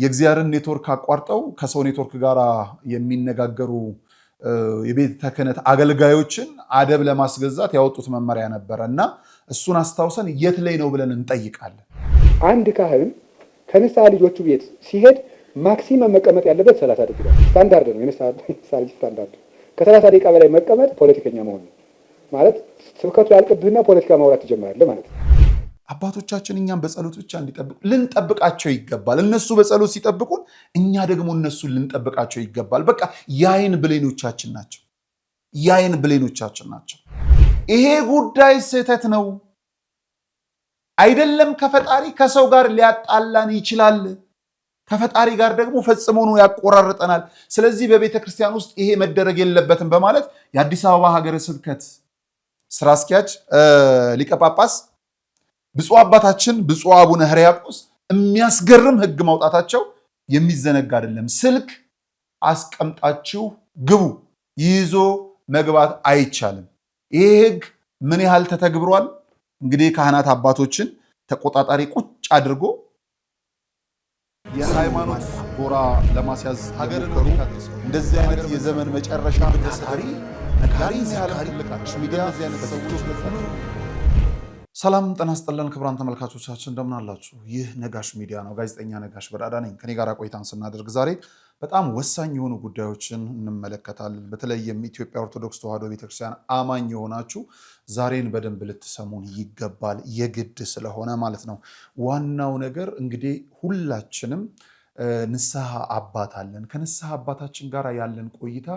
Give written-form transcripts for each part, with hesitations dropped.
የእግዚአብሔርን ኔትወርክ አቋርጠው ከሰው ኔትወርክ ጋር የሚነጋገሩ የቤተ ክህነት አገልጋዮችን አደብ ለማስገዛት ያወጡት መመሪያ ነበረ እና እሱን አስታውሰን የት ላይ ነው ብለን እንጠይቃለን። አንድ ካህን ከንስሐ ልጆቹ ቤት ሲሄድ ማክሲመም መቀመጥ ያለበት 30 ደቂቃ ስታንዳርድ ነው። የንስሐ ልጅ ስታንዳርድ ከ30 ደቂቃ በላይ መቀመጥ ፖለቲከኛ መሆን ነው ማለት። ስብከቱ ያልቅብህና ፖለቲካ ማውራት ትጀምራለህ ማለት ነው። አባቶቻችን እኛም በጸሎት ብቻ እንዲጠብቁ ልንጠብቃቸው ይገባል። እነሱ በጸሎት ሲጠብቁን እኛ ደግሞ እነሱን ልንጠብቃቸው ይገባል። በቃ የዓይን ብሌኖቻችን ናቸው። የዓይን ብሌኖቻችን ናቸው። ይሄ ጉዳይ ስህተት ነው አይደለም። ከፈጣሪ ከሰው ጋር ሊያጣላን ይችላል። ከፈጣሪ ጋር ደግሞ ፈጽሞ ነው ያቆራርጠናል። ስለዚህ በቤተ ክርስቲያን ውስጥ ይሄ መደረግ የለበትም በማለት የአዲስ አበባ ሀገረ ስብከት ስራ አስኪያጅ ሊቀ ጳጳስ ብፁዕ አባታችን ብፁዕ አቡነ ሕርያቆስ የሚያስገርም ሕግ ማውጣታቸው የሚዘነጋ አይደለም። ስልክ አስቀምጣችሁ ግቡ፣ ይዞ መግባት አይቻልም። ይሄ ሕግ ምን ያህል ተተግብሯል? እንግዲህ ካህናት አባቶችን ተቆጣጣሪ ቁጭ አድርጎ የሃይማኖት ጎራ ለማስያዝ ሀገር እንደዚህ አይነት የዘመን መጨረሻ ነጋሪ ሚዲያ ሰላም ጤና ይስጥልን ክቡራን ተመልካቾቻችን እንደምን አላችሁ? ይህ ነጋሽ ሚዲያ ነው። ጋዜጠኛ ነጋሽ በዳዳ ነኝ። ከኔ ጋር ቆይታን ስናደርግ ዛሬ በጣም ወሳኝ የሆኑ ጉዳዮችን እንመለከታለን። በተለይም ኢትዮጵያ ኦርቶዶክስ ተዋሕዶ ቤተክርስቲያን አማኝ የሆናችሁ ዛሬን በደንብ ልትሰሙን ይገባል፣ የግድ ስለሆነ ማለት ነው። ዋናው ነገር እንግዲህ ሁላችንም ንስሐ አባት አለን። ከንስሐ አባታችን ጋር ያለን ቆይታ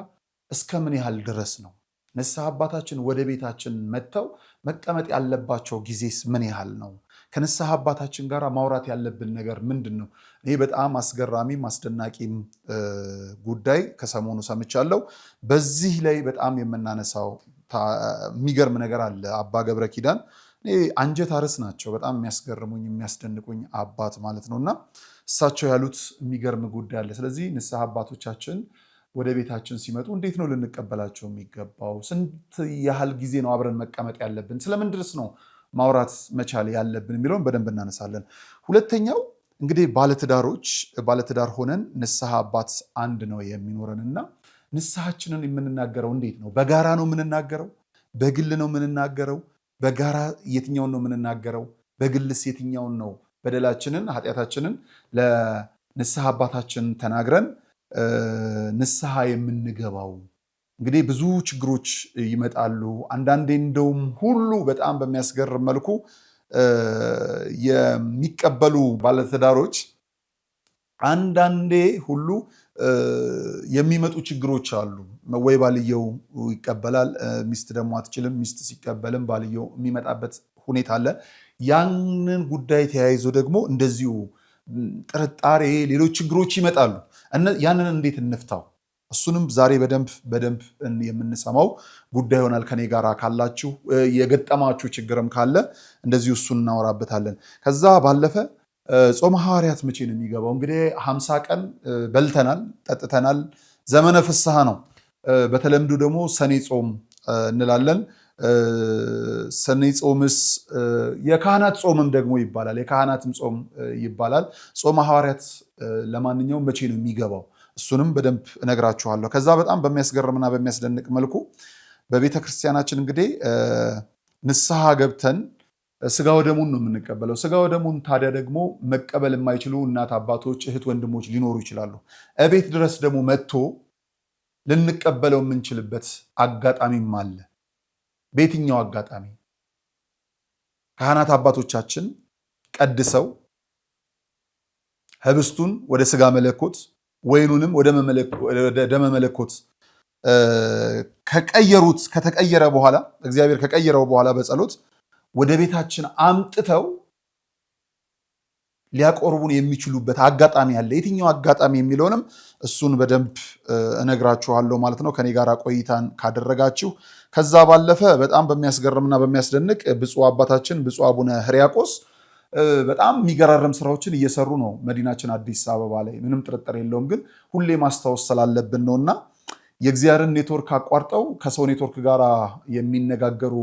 እስከ ምን ያህል ድረስ ነው? ንስሐ አባታችን ወደ ቤታችን መጥተው መቀመጥ ያለባቸው ጊዜስ ምን ያህል ነው? ከንስሐ አባታችን ጋር ማውራት ያለብን ነገር ምንድን ነው? እኔ በጣም አስገራሚም አስደናቂም ጉዳይ ከሰሞኑ ሰምቻለሁ። በዚህ ላይ በጣም የምናነሳው የሚገርም ነገር አለ። አባ ገብረ ኪዳን አንጀት አርስ ናቸው። በጣም የሚያስገርሙኝ የሚያስደንቁኝ አባት ማለት ነው እና እሳቸው ያሉት የሚገርም ጉዳይ አለ። ስለዚህ ንስሐ አባቶቻችን ወደ ቤታችን ሲመጡ እንዴት ነው ልንቀበላቸው የሚገባው? ስንት ያህል ጊዜ ነው አብረን መቀመጥ ያለብን? ስለምን ድረስ ነው ማውራት መቻል ያለብን የሚለውን በደንብ እናነሳለን። ሁለተኛው እንግዲህ ባለትዳር ሆነን ንስሐ አባት አንድ ነው የሚኖረን እና ንስሐችንን የምንናገረው እንዴት ነው? በጋራ ነው የምንናገረው? በግል ነው የምንናገረው? በጋራ የትኛውን ነው የምንናገረው? በግልስ የትኛውን ነው በደላችንን ኃጢአታችንን ለንስሐ አባታችን ተናግረን ንስሐ የምንገባው? እንግዲህ ብዙ ችግሮች ይመጣሉ። አንዳንዴ እንደውም ሁሉ በጣም በሚያስገርም መልኩ የሚቀበሉ ባለትዳሮች አንዳንዴ ሁሉ የሚመጡ ችግሮች አሉ። ወይ ባልየው ይቀበላል፣ ሚስት ደግሞ አትችልም። ሚስት ሲቀበልም ባልየው የሚመጣበት ሁኔታ አለ። ያንን ጉዳይ ተያይዞ ደግሞ እንደዚሁ ጥርጣሬ፣ ሌሎች ችግሮች ይመጣሉ። ያንን እንዴት እንፍታው? እሱንም ዛሬ በደንብ የምንሰማው ጉዳይ ይሆናል። ከኔ ጋር ካላችሁ የገጠማችሁ ችግርም ካለ እንደዚሁ እሱን እናወራበታለን። ከዛ ባለፈ ጾመ ሐዋርያት መቼ ነው የሚገባው? እንግዲህ 50 ቀን በልተናል፣ ጠጥተናል። ዘመነ ፍስሐ ነው። በተለምዶ ደግሞ ሰኔ ጾም እንላለን። ሰኔ ጾምስ የካህናት ጾምም ደግሞ ይባላል። የካህናትም ጾም ይባላል። ጾመ ሐዋርያት ለማንኛውም መቼ ነው የሚገባው? እሱንም በደንብ እነግራችኋለሁ። ከዛ በጣም በሚያስገርምና በሚያስደንቅ መልኩ በቤተ ክርስቲያናችን እንግዲህ ንስሐ ገብተን ስጋ ወደሙን ነው የምንቀበለው። ስጋ ወደሙን ታዲያ ደግሞ መቀበል የማይችሉ እናት አባቶች፣ እህት ወንድሞች ሊኖሩ ይችላሉ። እቤት ድረስ ደግሞ መጥቶ ልንቀበለው የምንችልበት አጋጣሚም አለ። በየትኛው አጋጣሚ? ካህናት አባቶቻችን ቀድሰው ህብስቱን ወደ ስጋ መለኮት ወይኑንም ወደ ደመ መለኮት ከተቀየረ በኋላ እግዚአብሔር ከቀየረው በኋላ በጸሎት ወደ ቤታችን አምጥተው ሊያቆርቡን የሚችሉበት አጋጣሚ አለ። የትኛው አጋጣሚ የሚለውንም እሱን በደንብ እነግራችኋለሁ ማለት ነው፣ ከኔ ጋር ቆይታን ካደረጋችሁ። ከዛ ባለፈ በጣም በሚያስገርምና በሚያስደንቅ ብፁዕ አባታችን ብፁዕ አቡነ ሕርያቆስ በጣም የሚገራረም ስራዎችን እየሰሩ ነው መዲናችን አዲስ አበባ ላይ፣ ምንም ጥርጥር የለውም። ግን ሁሌ ማስታወስ ስላለብን ነውና የእግዚአብሔርን ኔትወርክ አቋርጠው ከሰው ኔትወርክ ጋር የሚነጋገሩ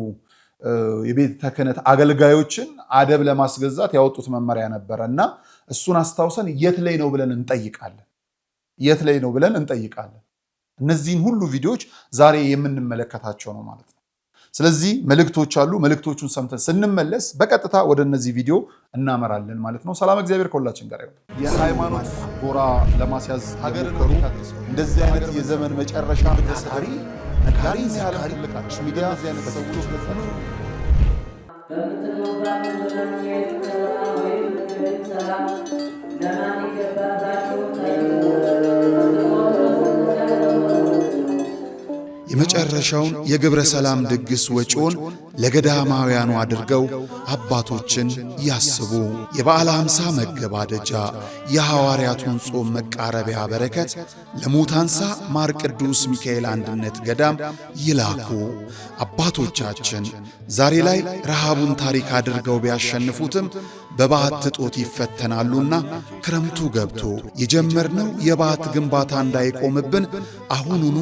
የቤተ ክህነት አገልጋዮችን አደብ ለማስገዛት ያወጡት መመሪያ ነበረ እና እሱን አስታውሰን የት ላይ ነው ብለን እንጠይቃለን። እነዚህን ሁሉ ቪዲዮዎች ዛሬ የምንመለከታቸው ነው ማለት ነው። ስለዚህ መልእክቶች አሉ። መልእክቶቹን ሰምተን ስንመለስ በቀጥታ ወደ እነዚህ ቪዲዮ እናመራለን ማለት ነው። ሰላም እግዚአብሔር ከሁላችን ጋር ይሁን። የሃይማኖት ጎራ ለማስያዝ ሀገርን እንደዚህ አይነት የዘመን መጨረሻ ታሪ ነጋሪ ሚዲያ አይነት ሰዎች የመጨረሻውን የግብረ ሰላም ድግስ ወጪውን ለገዳማውያኑ አድርገው አባቶችን ያስቡ። የበዓለ ሃምሳ መገባደጃ የሐዋርያቱን ጾም መቃረቢያ በረከት ለሙታንሳ ማር ቅዱስ ሚካኤል አንድነት ገዳም ይላኩ። አባቶቻችን ዛሬ ላይ ረሃቡን ታሪክ አድርገው ቢያሸንፉትም በበዓት እጦት ይፈተናሉና ክረምቱ ገብቶ የጀመርነው የበዓት ግንባታ እንዳይቆምብን አሁኑኑ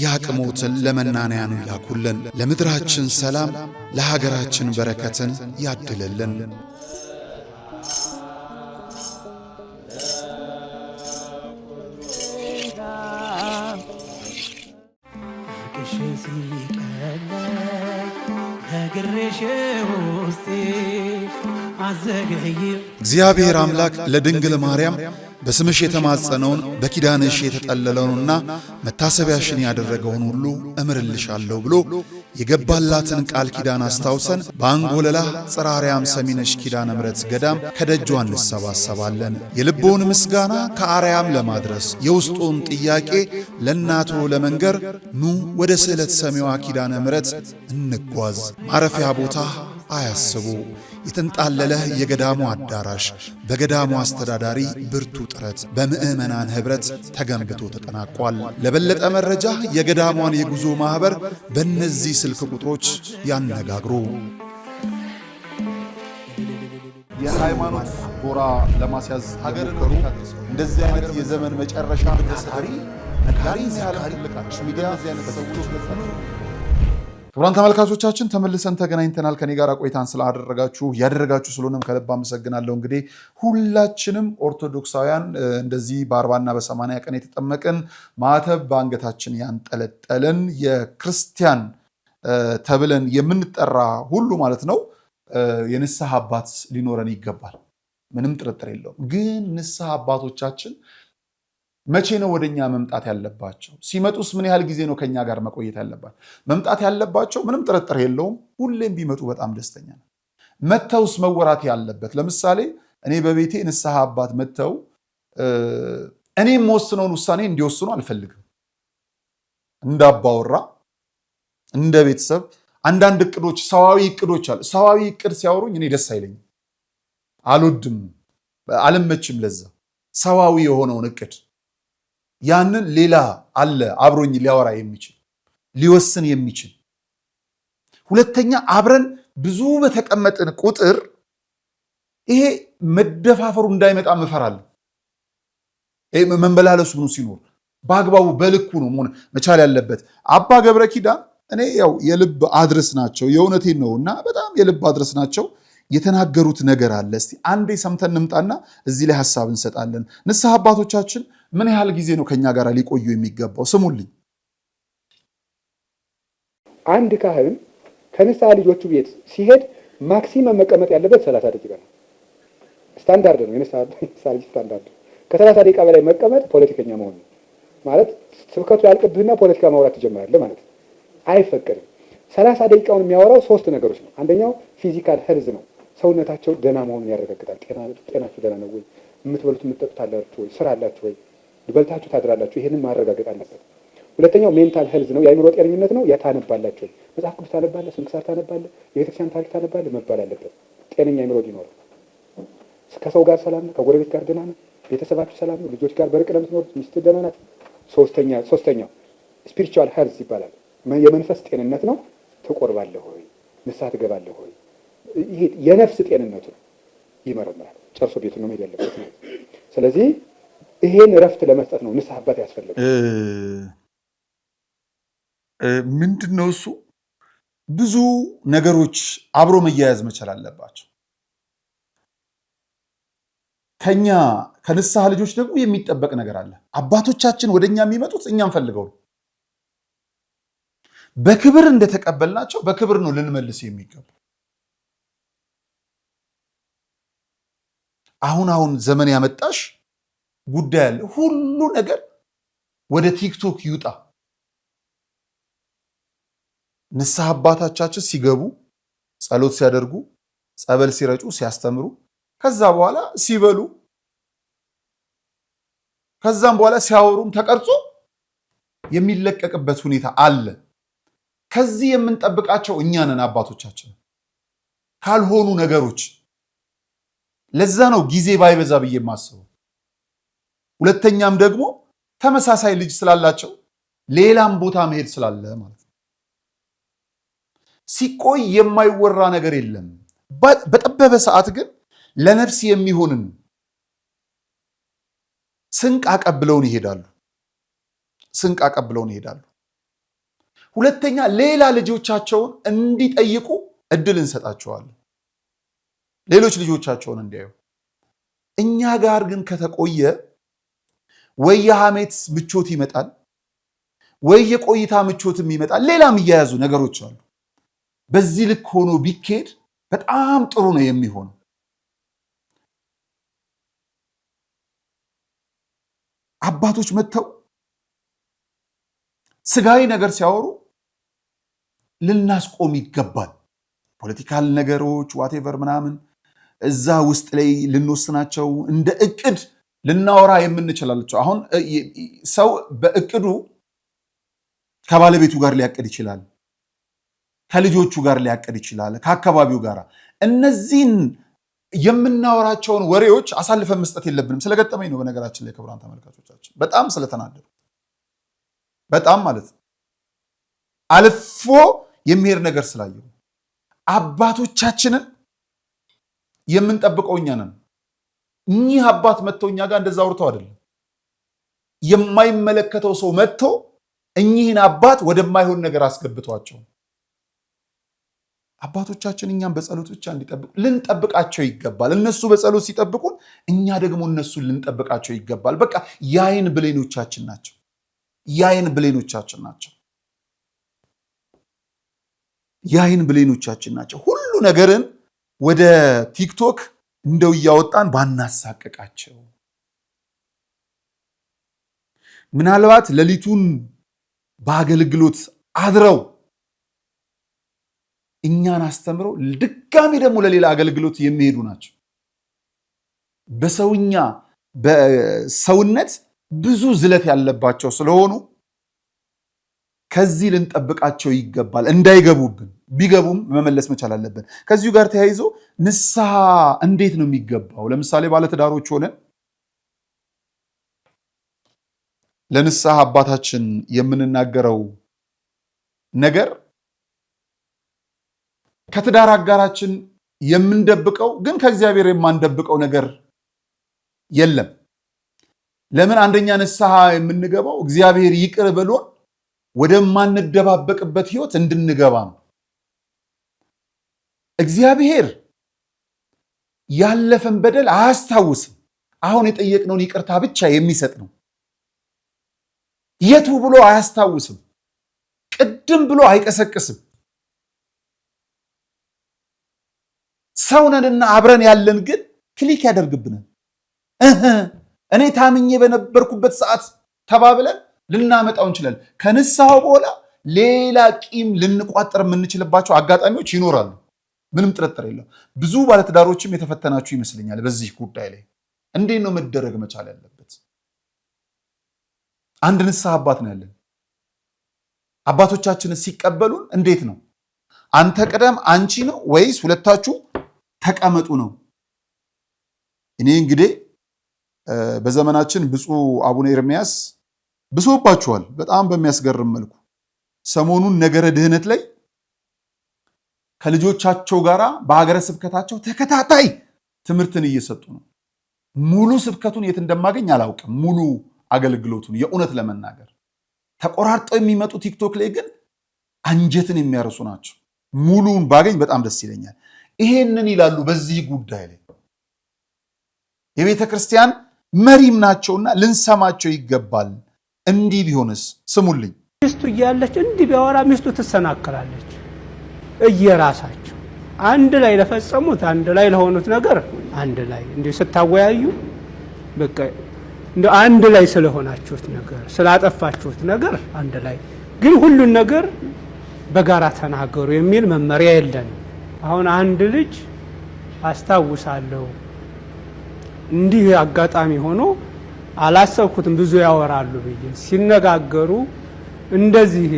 ያቅሞትን ለመናንያኑ ይላኩልን። ለምድራችን ሰላም፣ ለሀገራችን በረከትን ያድልልን። እግዚአብሔር አምላክ ለድንግል ማርያም በስምሽ የተማጸነውን በኪዳንሽ የተጠለለውንና መታሰቢያሽን ያደረገውን ሁሉ እምርልሻለሁ ብሎ የገባላትን ቃል ኪዳን አስታውሰን በአንጎለላ ጽራርያም ሰሚነሽ ኪዳነ ምሕረት ገዳም ከደጇ እንሰባሰባለን። የልቦውን ምስጋና ከአርያም ለማድረስ የውስጡን ጥያቄ ለእናቱ ለመንገር ኑ ወደ ስዕለት ሰሚዋ ኪዳነ ምሕረት እንጓዝ። ማረፊያ ቦታ አያስቡ። የተንጣለለ የገዳሙ አዳራሽ በገዳሙ አስተዳዳሪ ብርቱ ጥረት በምዕመናን ኅብረት ተገንብቶ ተጠናቋል። ለበለጠ መረጃ የገዳሟን የጉዞ ማኅበር በእነዚህ ስልክ ቁጥሮች ያነጋግሩ። የሃይማኖት ጎራ ለማስያዝ ሀገርን እንደዚህ አይነት የዘመን መጨረሻ ታሪ ነጋሪ ሚዲያ አይነት ሰዎች ክቡራን ተመልካቾቻችን ተመልሰን ተገናኝተናል። ከኔ ጋር ቆይታን ስላደረጋችሁ ያደረጋችሁ ስለሆነም ከልብ አመሰግናለሁ። እንግዲህ ሁላችንም ኦርቶዶክሳውያን እንደዚህ በ40 እና በ80 ቀን የተጠመቅን ማዕተብ በአንገታችን ያንጠለጠልን የክርስቲያን ተብለን የምንጠራ ሁሉ ማለት ነው የንስሐ አባት ሊኖረን ይገባል። ምንም ጥርጥር የለውም። ግን ንስሐ አባቶቻችን መቼ ነው ወደኛ መምጣት ያለባቸው? ሲመጡስ ምን ያህል ጊዜ ነው ከኛ ጋር መቆየት ያለባቸው? መምጣት ያለባቸው ምንም ጥርጥር የለውም ሁሌም ቢመጡ በጣም ደስተኛ ነው። መተውስ መወራት ያለበት ለምሳሌ እኔ በቤቴ ንስሐ አባት መተው እኔም ወስነውን ውሳኔ እንዲወስኑ አልፈልግም። እንዳባወራ እንደ ቤተሰብ አንዳንድ እቅዶች ሰዋዊ እቅዶች አሉ። ሰዋዊ እቅድ ሲያወሩኝ እኔ ደስ አይለኝም፣ አልወድም፣ አልመችም። ለዛ ሰዋዊ የሆነውን እቅድ ያንን ሌላ አለ አብሮኝ ሊያወራ የሚችል ሊወስን የሚችል። ሁለተኛ አብረን ብዙ በተቀመጥን ቁጥር ይሄ መደፋፈሩ እንዳይመጣ እፈራለሁ። መንበላለሱ ነው ሲኖር በአግባቡ በልኩ ነው መሆን መቻል ያለበት። አባ ገብረ ኪዳን እኔ ያው የልብ አድረስ ናቸው፣ የእውነቴን ነው እና በጣም የልብ አድረስ ናቸው። የተናገሩት ነገር አለ። እስቲ አንዴ ሰምተን እንምጣና እዚህ ላይ ሐሳብ እንሰጣለን። ንስሐ አባቶቻችን ምን ያህል ጊዜ ነው ከኛ ጋር ሊቆዩ የሚገባው? ስሙልኝ። አንድ ካህን ከንስሐ ልጆቹ ቤት ሲሄድ ማክሲመም መቀመጥ ያለበት 30 ደቂቃ ነው። ስታንዳርድ ነው፣ የንስሐ ልጅ ስታንዳርድ። ከ30 ደቂቃ በላይ መቀመጥ ፖለቲከኛ መሆን ነው ማለት። ስብከቱ ያልቅብህና ፖለቲካ ማውራት ትጀምራለህ ማለት ነው። አይፈቀድም። 30 ደቂቃውን የሚያወራው 3 ነገሮች ነው። አንደኛው ፊዚካል ሄልዝ ነው። ሰውነታቸው ደህና መሆኑን ያረጋግጣል። ጤናችሁ ደህና ነው ወይ? የምትበሉት የምትጠጡት አላችሁ ወይ? ስራ አላችሁ ወይ? በልታችሁ ታድራላችሁ? ይሄንን ማረጋገጥ አለበት። ሁለተኛው ሜንታል ሄልዝ ነው። የአእምሮ ጤንነት ነው። ታነባላችሁ ወይ? መጽሐፍ ቅዱስ ታነባለህ? ስንክሳር ታነባለህ? የቤተክርስቲያን ታሪክ ታነባለህ መባል አለበት። ጤነኛ አእምሮ ሊኖር ከሰው ጋር ሰላም ነው። ከጎረቤት ጋር ደህና ነው። ቤተሰባችሁ ሰላም ነው። ልጆች ጋር በርቅ ለምትኖር ሚስት ደህና ናት። ሶስተኛው ስፒሪቹዋል ሄልዝ ይባላል። የመንፈስ ጤንነት ነው። ትቆርባለህ ወይ? ንስሐ ትገባለህ ወይ? ይሄ የነፍስ ጤንነቱ ይመረምራል። ጨርሶ ቤቱ ነው መሄድ ያለበት ነው። ስለዚህ ይሄን እረፍት ለመስጠት ነው ንስሐ አባት ያስፈልጋል። ምንድነው እሱ? ብዙ ነገሮች አብሮ መያያዝ መቻል አለባቸው። ከኛ ከንስሐ ልጆች ደግሞ የሚጠበቅ ነገር አለ። አባቶቻችን ወደኛ የሚመጡት እኛም ፈልገው በክብር እንደተቀበልናቸው በክብር ነው ልንመልስ የሚገባው። አሁን ዘመን ያመጣሽ ጉዳይ አለ። ሁሉ ነገር ወደ ቲክቶክ ይውጣ። ንስሐ አባቶቻችን ሲገቡ ጸሎት ሲያደርጉ ጸበል ሲረጩ ሲያስተምሩ ከዛ በኋላ ሲበሉ ከዛም በኋላ ሲያወሩም ተቀርጾ የሚለቀቅበት ሁኔታ አለ። ከዚህ የምንጠብቃቸው እኛ ነን አባቶቻችን ካልሆኑ ነገሮች። ለዛ ነው ጊዜ ባይበዛ ብዬ የማስበው። ሁለተኛም ደግሞ ተመሳሳይ ልጅ ስላላቸው ሌላም ቦታ መሄድ ስላለ ማለት ነው። ሲቆይ የማይወራ ነገር የለም። በጠበበ ሰዓት ግን ለነፍስ የሚሆንን ስንቅ አቀብለውን ይሄዳሉ። ሁለተኛ ሌላ ልጆቻቸውን እንዲጠይቁ እድል እንሰጣቸዋለን። ሌሎች ልጆቻቸውን እንዲያዩ። እኛ ጋር ግን ከተቆየ ወይ የሐሜት ምቾት ይመጣል፣ ወይ የቆይታ ምቾትም ይመጣል። ሌላም እያያዙ ነገሮች አሉ። በዚህ ልክ ሆኖ ቢኬድ በጣም ጥሩ ነው የሚሆነው። አባቶች መጥተው ስጋዊ ነገር ሲያወሩ ልናስቆም ይገባል። ፖለቲካል ነገሮች ዋቴቨር ምናምን እዛ ውስጥ ላይ ልንወስናቸው እንደ እቅድ ልናወራ የምንችላቸው። አሁን ሰው በእቅዱ ከባለቤቱ ጋር ሊያቅድ ይችላል፣ ከልጆቹ ጋር ሊያቅድ ይችላል፣ ከአካባቢው ጋር። እነዚህን የምናወራቸውን ወሬዎች አሳልፈን መስጠት የለብንም። ስለገጠመኝ ነው በነገራችን ላይ ክቡራን ተመልካቾቻችን፣ በጣም ስለተናደዱ በጣም ማለት አልፎ የሚሄድ ነገር ስላየው አባቶቻችንን የምንጠብቀው እኛ ነን። እኚህ አባት መጥተው እኛ ጋር እንደዛ አውርተው አይደለም። የማይመለከተው ሰው መጥቶ እኚህን አባት ወደማይሆን ነገር አስገብቷቸው አባቶቻችን እኛም በጸሎት ብቻ እንዲጠብቁ ልንጠብቃቸው ይገባል። እነሱ በጸሎት ሲጠብቁን እኛ ደግሞ እነሱን ልንጠብቃቸው ይገባል። በቃ የዓይን ብሌኖቻችን ናቸው። የዓይን ብሌኖቻችን ናቸው። ሁሉ ነገርን ወደ ቲክቶክ እንደው እያወጣን ባናሳቀቃቸው። ምናልባት ሌሊቱን በአገልግሎት አድረው እኛን አስተምረው ድጋሚ ደግሞ ለሌላ አገልግሎት የሚሄዱ ናቸው። በሰውነት ብዙ ዝለት ያለባቸው ስለሆኑ ከዚህ ልንጠብቃቸው ይገባል። እንዳይገቡብን፣ ቢገቡም መመለስ መቻል አለብን። ከዚሁ ጋር ተያይዞ ንስሐ እንዴት ነው የሚገባው? ለምሳሌ ባለትዳሮች ሆነን ለንስሐ አባታችን የምንናገረው ነገር ከትዳር አጋራችን የምንደብቀው ግን ከእግዚአብሔር የማንደብቀው ነገር የለም። ለምን? አንደኛ ንስሐ የምንገባው እግዚአብሔር ይቅር ብሎን ወደማንደባበቅበት ህይወት እንድንገባ ነው። እግዚአብሔር ያለፈን በደል አያስታውስም። አሁን የጠየቅነውን ይቅርታ ብቻ የሚሰጥ ነው። የቱ ብሎ አያስታውስም። ቅድም ብሎ አይቀሰቅስም። ሰውነንና አብረን ያለን ግን ክሊክ ያደርግብናል። እኔ ታምኜ በነበርኩበት ሰዓት ተባብለን ልናመጣው እንችላለን። ከንስሐው በኋላ ሌላ ቂም ልንቋጠር የምንችልባቸው አጋጣሚዎች ይኖራሉ። ምንም ጥርጥር የለው። ብዙ ባለትዳሮችም የተፈተናችሁ ይመስለኛል በዚህ ጉዳይ ላይ። እንዴት ነው መደረግ መቻል ያለበት? አንድ ንስሐ አባት ነው ያለን። አባቶቻችንን ሲቀበሉን እንዴት ነው? አንተ ቀደም አንቺ ነው ወይስ ሁለታችሁ ተቀመጡ ነው? እኔ እንግዲህ በዘመናችን ብፁዕ አቡነ ኤርምያስ ብሶባቸዋል በጣም በሚያስገርም መልኩ። ሰሞኑን ነገረ ድህነት ላይ ከልጆቻቸው ጋር በሀገረ ስብከታቸው ተከታታይ ትምህርትን እየሰጡ ነው። ሙሉ ስብከቱን የት እንደማገኝ አላውቅም። ሙሉ አገልግሎቱን የእውነት ለመናገር ተቆራርጠው የሚመጡ ቲክቶክ ላይ ግን አንጀትን የሚያርሱ ናቸው። ሙሉውን ባገኝ በጣም ደስ ይለኛል። ይሄንን ይላሉ በዚህ ጉዳይ ላይ። የቤተ ክርስቲያን መሪም ናቸውና ልንሰማቸው ይገባል። እንዲህ ቢሆንስ? ስሙልኝ። ሚስቱ እያለች እንዲህ ቢያወራ ሚስቱ ትሰናከላለች። እየራሳቸው አንድ ላይ ለፈጸሙት አንድ ላይ ለሆኑት ነገር አንድ ላይ እንዲህ ስታወያዩ በቃ እንደ አንድ ላይ ስለሆናችሁት ነገር ስላጠፋችሁት ነገር አንድ ላይ ግን ሁሉን ነገር በጋራ ተናገሩ የሚል መመሪያ የለንም። አሁን አንድ ልጅ አስታውሳለሁ እንዲህ አጋጣሚ ሆኖ አላሰብኩትም ብዙ ያወራሉ ብዬ ሲነጋገሩ እንደዚህ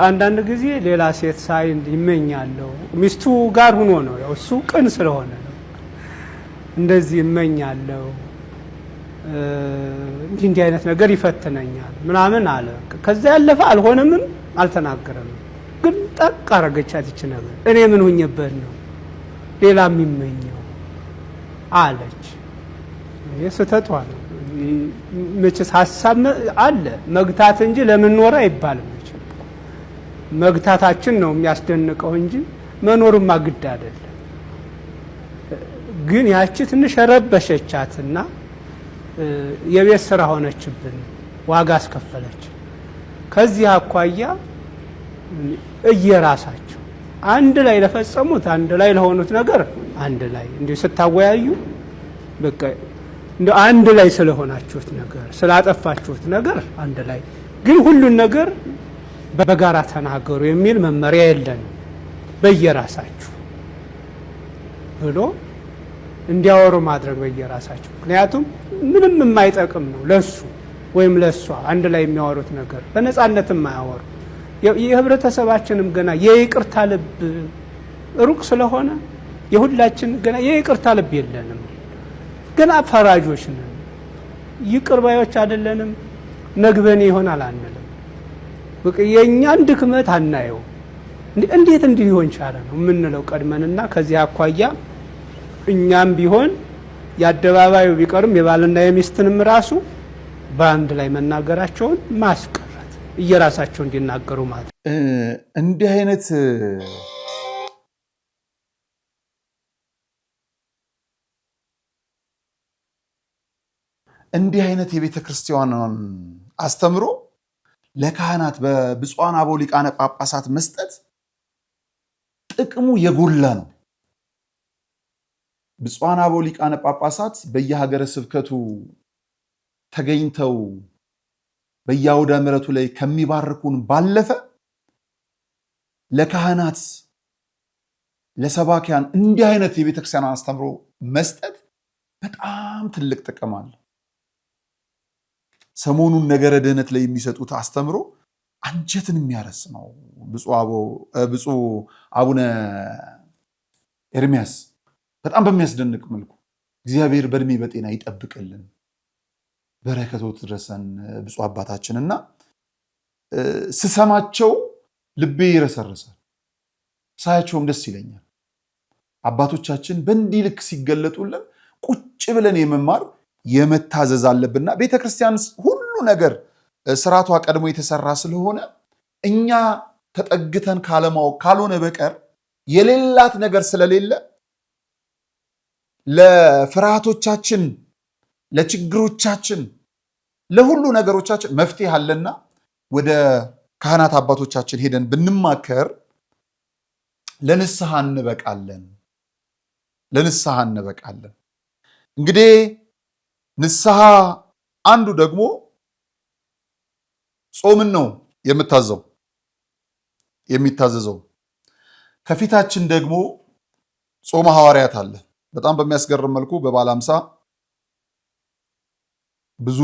አንዳንድ ጊዜ ሌላ ሴት ሳይ ይመኛለሁ። ሚስቱ ጋር ሆኖ ነው ያው እሱ ቅን ስለሆነ ነው እንደዚህ ይመኛለሁ። እንዲህ አይነት ነገር ይፈትነኛል ምናምን አለ። ከዛ ያለፈ አልሆነምም አልተናገረም። ግን ጠቅ አረገቻት ይች ነገር እኔ ምን ሆኜበት ነው ሌላ የሚመኘው አለች። የስተቷ ነው መቼስ ሐሳብ አለ መግታት እንጂ ለምን ኖር አይባልም። መግታታችን ነው የሚያስደንቀው እንጂ መኖርማ ግድ አይደለም። ግን ያቺ ትንሽ ረበሸቻትና የቤት ስራ ሆነችብን፣ ዋጋ አስከፈለች። ከዚህ አኳያ እየራሳቸው አንድ ላይ ለፈጸሙት አንድ ላይ ለሆኑት ነገር አንድ ላይ እንዲህ ስታወያዩ በቃ እንደ አንድ ላይ ስለሆናችሁት ነገር ስላጠፋችሁት ነገር አንድ ላይ ግን ሁሉን ነገር በጋራ ተናገሩ የሚል መመሪያ የለንም። በየራሳችሁ ብሎ እንዲያወሩ ማድረግ በየራሳችሁ። ምክንያቱም ምንም የማይጠቅም ነው ለሱ ወይም ለሷ አንድ ላይ የሚያወሩት ነገር በነፃነት የማያወሩ የህብረተሰባችንም ገና የይቅርታ ልብ ሩቅ ስለሆነ የሁላችን ገና የይቅርታ ልብ የለንም። ገና ፈራጆች ነን፣ ይቅር ባዮች አይደለንም። ነግበኔ ይሆናል አንልም። በቃ የኛን ድክመት አናየው። እንዴት እንዲህ ሊሆን ቻለ ነው የምንለው ቀድመንና ከዚህ አኳያ እኛም ቢሆን የአደባባዩ ቢቀርም የባልና የሚስትንም ራሱ በአንድ ላይ መናገራቸውን ማስቀረት እየራሳቸው እንዲናገሩ ማለት እንዲህ አይነት የቤተ ክርስቲያኗን አስተምሮ ለካህናት በብፁዓን አበው ሊቃነ ጳጳሳት መስጠት ጥቅሙ የጎላ ነው። ብፁዓን አበው ሊቃነ ጳጳሳት በየሀገረ ስብከቱ ተገኝተው በየአውደ ምሕረቱ ላይ ከሚባርኩን ባለፈ ለካህናት ለሰባኪያን እንዲህ አይነት የቤተክርስቲያን አስተምሮ መስጠት በጣም ትልቅ ጥቅም አለ። ሰሞኑን ነገረ ድህነት ላይ የሚሰጡት አስተምሮ አንጀትን የሚያረስ ነው። ብፁዕ አቡነ ኤርሚያስ በጣም በሚያስደንቅ መልኩ እግዚአብሔር በእድሜ በጤና ይጠብቅልን፣ በረከቶት ድረሰን ብፁዕ አባታችንና ስሰማቸው ልቤ ይረሰርሳል፣ ሳያቸውም ደስ ይለኛል። አባቶቻችን በእንዲህ ልክ ሲገለጡልን ቁጭ ብለን የመማር የመታዘዝ አለብንና ቤተክርስቲያን ሁሉ ነገር ስርዓቷ ቀድሞ የተሰራ ስለሆነ እኛ ተጠግተን ካለማወቅ ካልሆነ በቀር የሌላት ነገር ስለሌለ ለፍርሃቶቻችን፣ ለችግሮቻችን፣ ለሁሉ ነገሮቻችን መፍትሄ አለና ወደ ካህናት አባቶቻችን ሄደን ብንማከር ለንስሐ እንበቃለን። እንግዲህ ንስሐ አንዱ ደግሞ ጾምን ነው የሚታዘዘው። ከፊታችን ደግሞ ጾመ ሐዋርያት አለ። በጣም በሚያስገርም መልኩ በበዓለ ሃምሳ ብዙ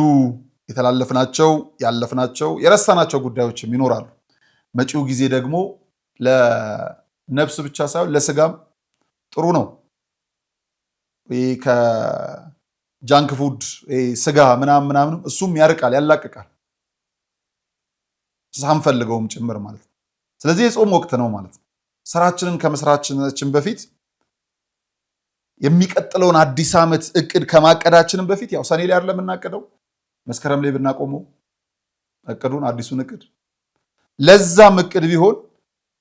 የተላለፍናቸው ያለፍናቸው የረሳናቸው ጉዳዮችም ይኖራሉ። መጪው ጊዜ ደግሞ ለነፍስ ብቻ ሳይሆን ለስጋም ጥሩ ነው። ከጃንክ ፉድ ስጋ ምናምን እሱም ያርቃል፣ ያላቅቃል፣ ሳንፈልገውም ጭምር ማለት ነው። ስለዚህ የጾም ወቅት ነው ማለት ነው። ስራችንን ከመስራችን በፊት የሚቀጥለውን አዲስ ዓመት እቅድ ከማቀዳችንም በፊት ያው ሰኔ ላይ አይደለም የምናቀደው፣ መስከረም ላይ ብናቆመው እቅዱን አዲሱን እቅድ ለዛም እቅድ ቢሆን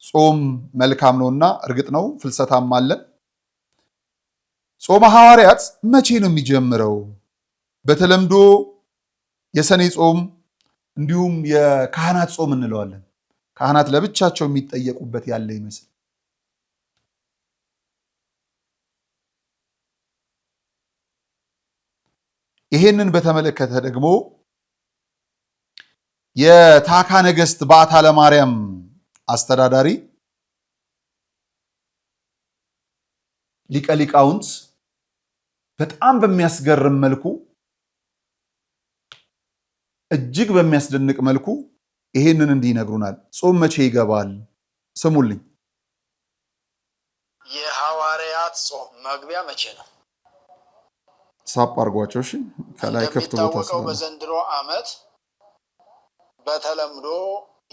ጾም መልካም ነውና እርግጥ ነው ፍልሰታም አለን። ጾመ ሐዋርያት መቼ ነው የሚጀምረው? በተለምዶ የሰኔ ጾም እንዲሁም የካህናት ጾም እንለዋለን። ካህናት ለብቻቸው የሚጠየቁበት ያለ ይመስል ይሄንን በተመለከተ ደግሞ የታካ ነገሥት በዓታ ለማርያም አስተዳዳሪ ሊቀ ሊቃውንት በጣም በሚያስገርም መልኩ እጅግ በሚያስደንቅ መልኩ ይሄንን እንዲህ ይነግሩናል። ጾም መቼ ይገባል? ስሙልኝ። የሐዋርያት ጾም መግቢያ መቼ ነው? ሳፕ አርጓቸው። እሺ ከላይ ክፍት ቦታ ስለሆነ በዘንድሮ ዓመት በተለምዶ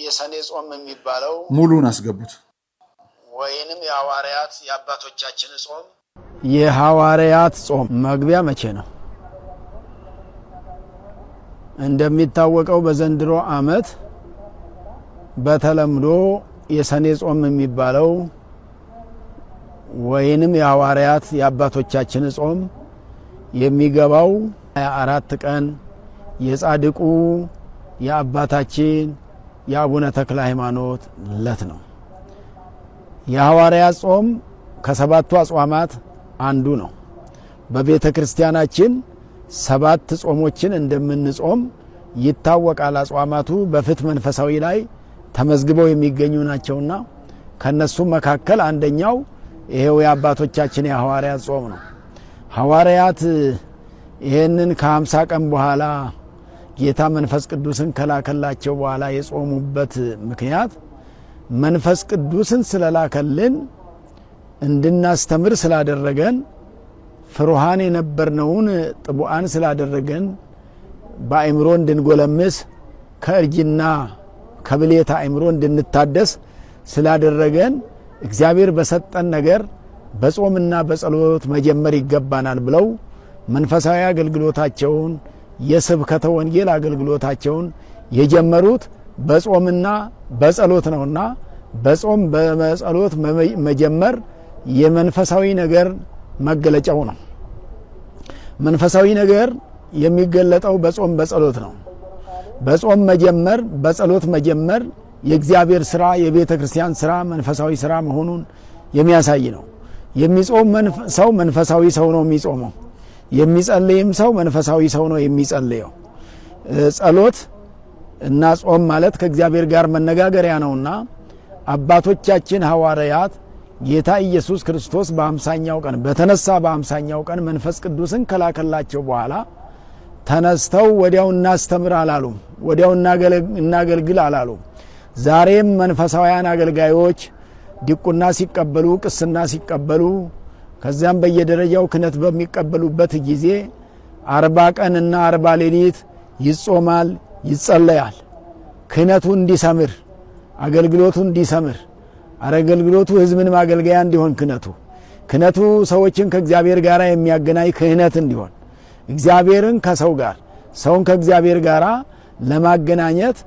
የሰኔ ጾም የሚባለው ሙሉን አስገቡት። ወይንም የሐዋርያት የአባቶቻችን ጾም የሐዋርያት ጾም መግቢያ መቼ ነው? እንደሚታወቀው በዘንድሮ ዓመት በተለምዶ የሰኔ ጾም የሚባለው ወይንም የሐዋርያት የአባቶቻችን ጾም የሚገባው 24 ቀን የጻድቁ የአባታችን የአቡነ ተክለ ሃይማኖት ዕለት ነው። የሐዋርያት ጾም ከሰባቱ አጽዋማት አንዱ ነው። በቤተ ክርስቲያናችን 7 ጾሞችን እንደምንጾም ይታወቃል። አጽዋማቱ በፍትሕ መንፈሳዊ ላይ ተመዝግበው የሚገኙ ናቸውና ከነሱ መካከል አንደኛው ይሄው የአባቶቻችን የሐዋርያት ጾም ነው። ሐዋርያት ይሄንን ከ50 ቀን በኋላ ጌታ መንፈስ ቅዱስን ከላከላቸው በኋላ የጾሙበት ምክንያት መንፈስ ቅዱስን ስለላከልን እንድናስተምር ስላደረገን ፍሩሃን የነበርነውን ጥቡአን ስላደረገን በአእምሮ እንድንጎለምስ ከእርጅና ከብሌታ አእምሮ እንድንታደስ ስላደረገን እግዚአብሔር በሰጠን ነገር በጾምና በጸሎት መጀመር ይገባናል ብለው መንፈሳዊ አገልግሎታቸውን የስብከተ ወንጌል አገልግሎታቸውን የጀመሩት በጾምና በጸሎት ነውና በጾም በጸሎት መጀመር የመንፈሳዊ ነገር መገለጫው ነው። መንፈሳዊ ነገር የሚገለጠው በጾም በጸሎት ነው። በጾም መጀመር በጸሎት መጀመር የእግዚአብሔር ስራ የቤተ ክርስቲያን ስራ መንፈሳዊ ስራ መሆኑን የሚያሳይ ነው። የሚጾም ሰው መንፈሳዊ ሰው ነው የሚጾመው። የሚጸልይም ሰው መንፈሳዊ ሰው ነው የሚጸልየው። ጸሎት እና ጾም ማለት ከእግዚአብሔር ጋር መነጋገሪያ ነውና አባቶቻችን ሐዋርያት ጌታ ኢየሱስ ክርስቶስ በ50ኛው ቀን በተነሳ በ50ኛው ቀን መንፈስ ቅዱስን ከላከላቸው በኋላ ተነስተው ወዲያው እናስተምር አላሉም፣ ወዲያው እናገልግል አላሉም። ዛሬም መንፈሳውያን አገልጋዮች ዲቁና ሲቀበሉ ቅስና ሲቀበሉ ከዚያም በየደረጃው ክህነት በሚቀበሉበት ጊዜ 40 ቀንና 40 ሌሊት ይጾማል፣ ይጸለያል። ክህነቱ እንዲሰምር አገልግሎቱ እንዲሰምር አገልግሎቱ ህዝብን ማገልገያ እንዲሆን ክህነቱ ሰዎችን ከእግዚአብሔር ጋር የሚያገናኝ ክህነት እንዲሆን እግዚአብሔርን ከሰው ጋር ሰውን ከእግዚአብሔር ጋር ለማገናኘት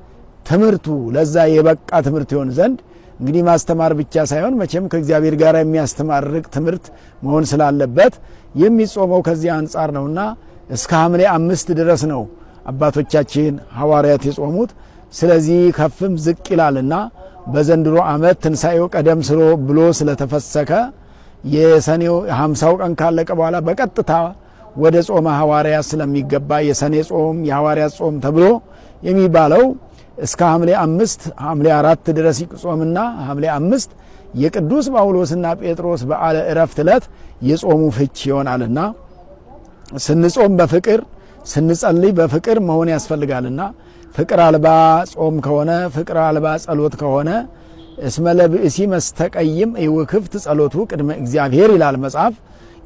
ትምህርቱ ለዛ የበቃ ትምህርት ይሆን ዘንድ እንግዲህ ማስተማር ብቻ ሳይሆን መቼም ከእግዚአብሔር ጋር የሚያስተማርቅ ትምህርት መሆን ስላለበት የሚጾመው ከዚህ አንጻር ነውና እስከ ሐምሌ 5 ድረስ ነው አባቶቻችን ሐዋርያት የጾሙት። ስለዚህ ከፍም ዝቅ ይላልና በዘንድሮ ዓመት ትንሣኤው ቀደም ብሎ ስለተፈሰከ የሰኔው 50 ቀን ካለቀ በኋላ በቀጥታ ወደ ጾመ ሐዋርያት ስለሚገባ የሰኔ ጾም የሐዋርያት ጾም ተብሎ የሚባለው እስከ ሐምሌ 5 ሐምሌ 4 ድረስ ይጾምና ሐምሌ 5 የቅዱስ ጳውሎስና ጴጥሮስ በዓለ ዕረፍት ዕለት የጾሙ ፍች ይሆናልና ስንጾም በፍቅር ስንጸልይ በፍቅር መሆን ያስፈልጋልና ፍቅር አልባ ጾም ከሆነ ፍቅር አልባ ጸሎት ከሆነ እስመ ለብእሲ መስተቀይም ይውክፍት ጸሎቱ ቅድመ እግዚአብሔር ይላል መጽሐፍ።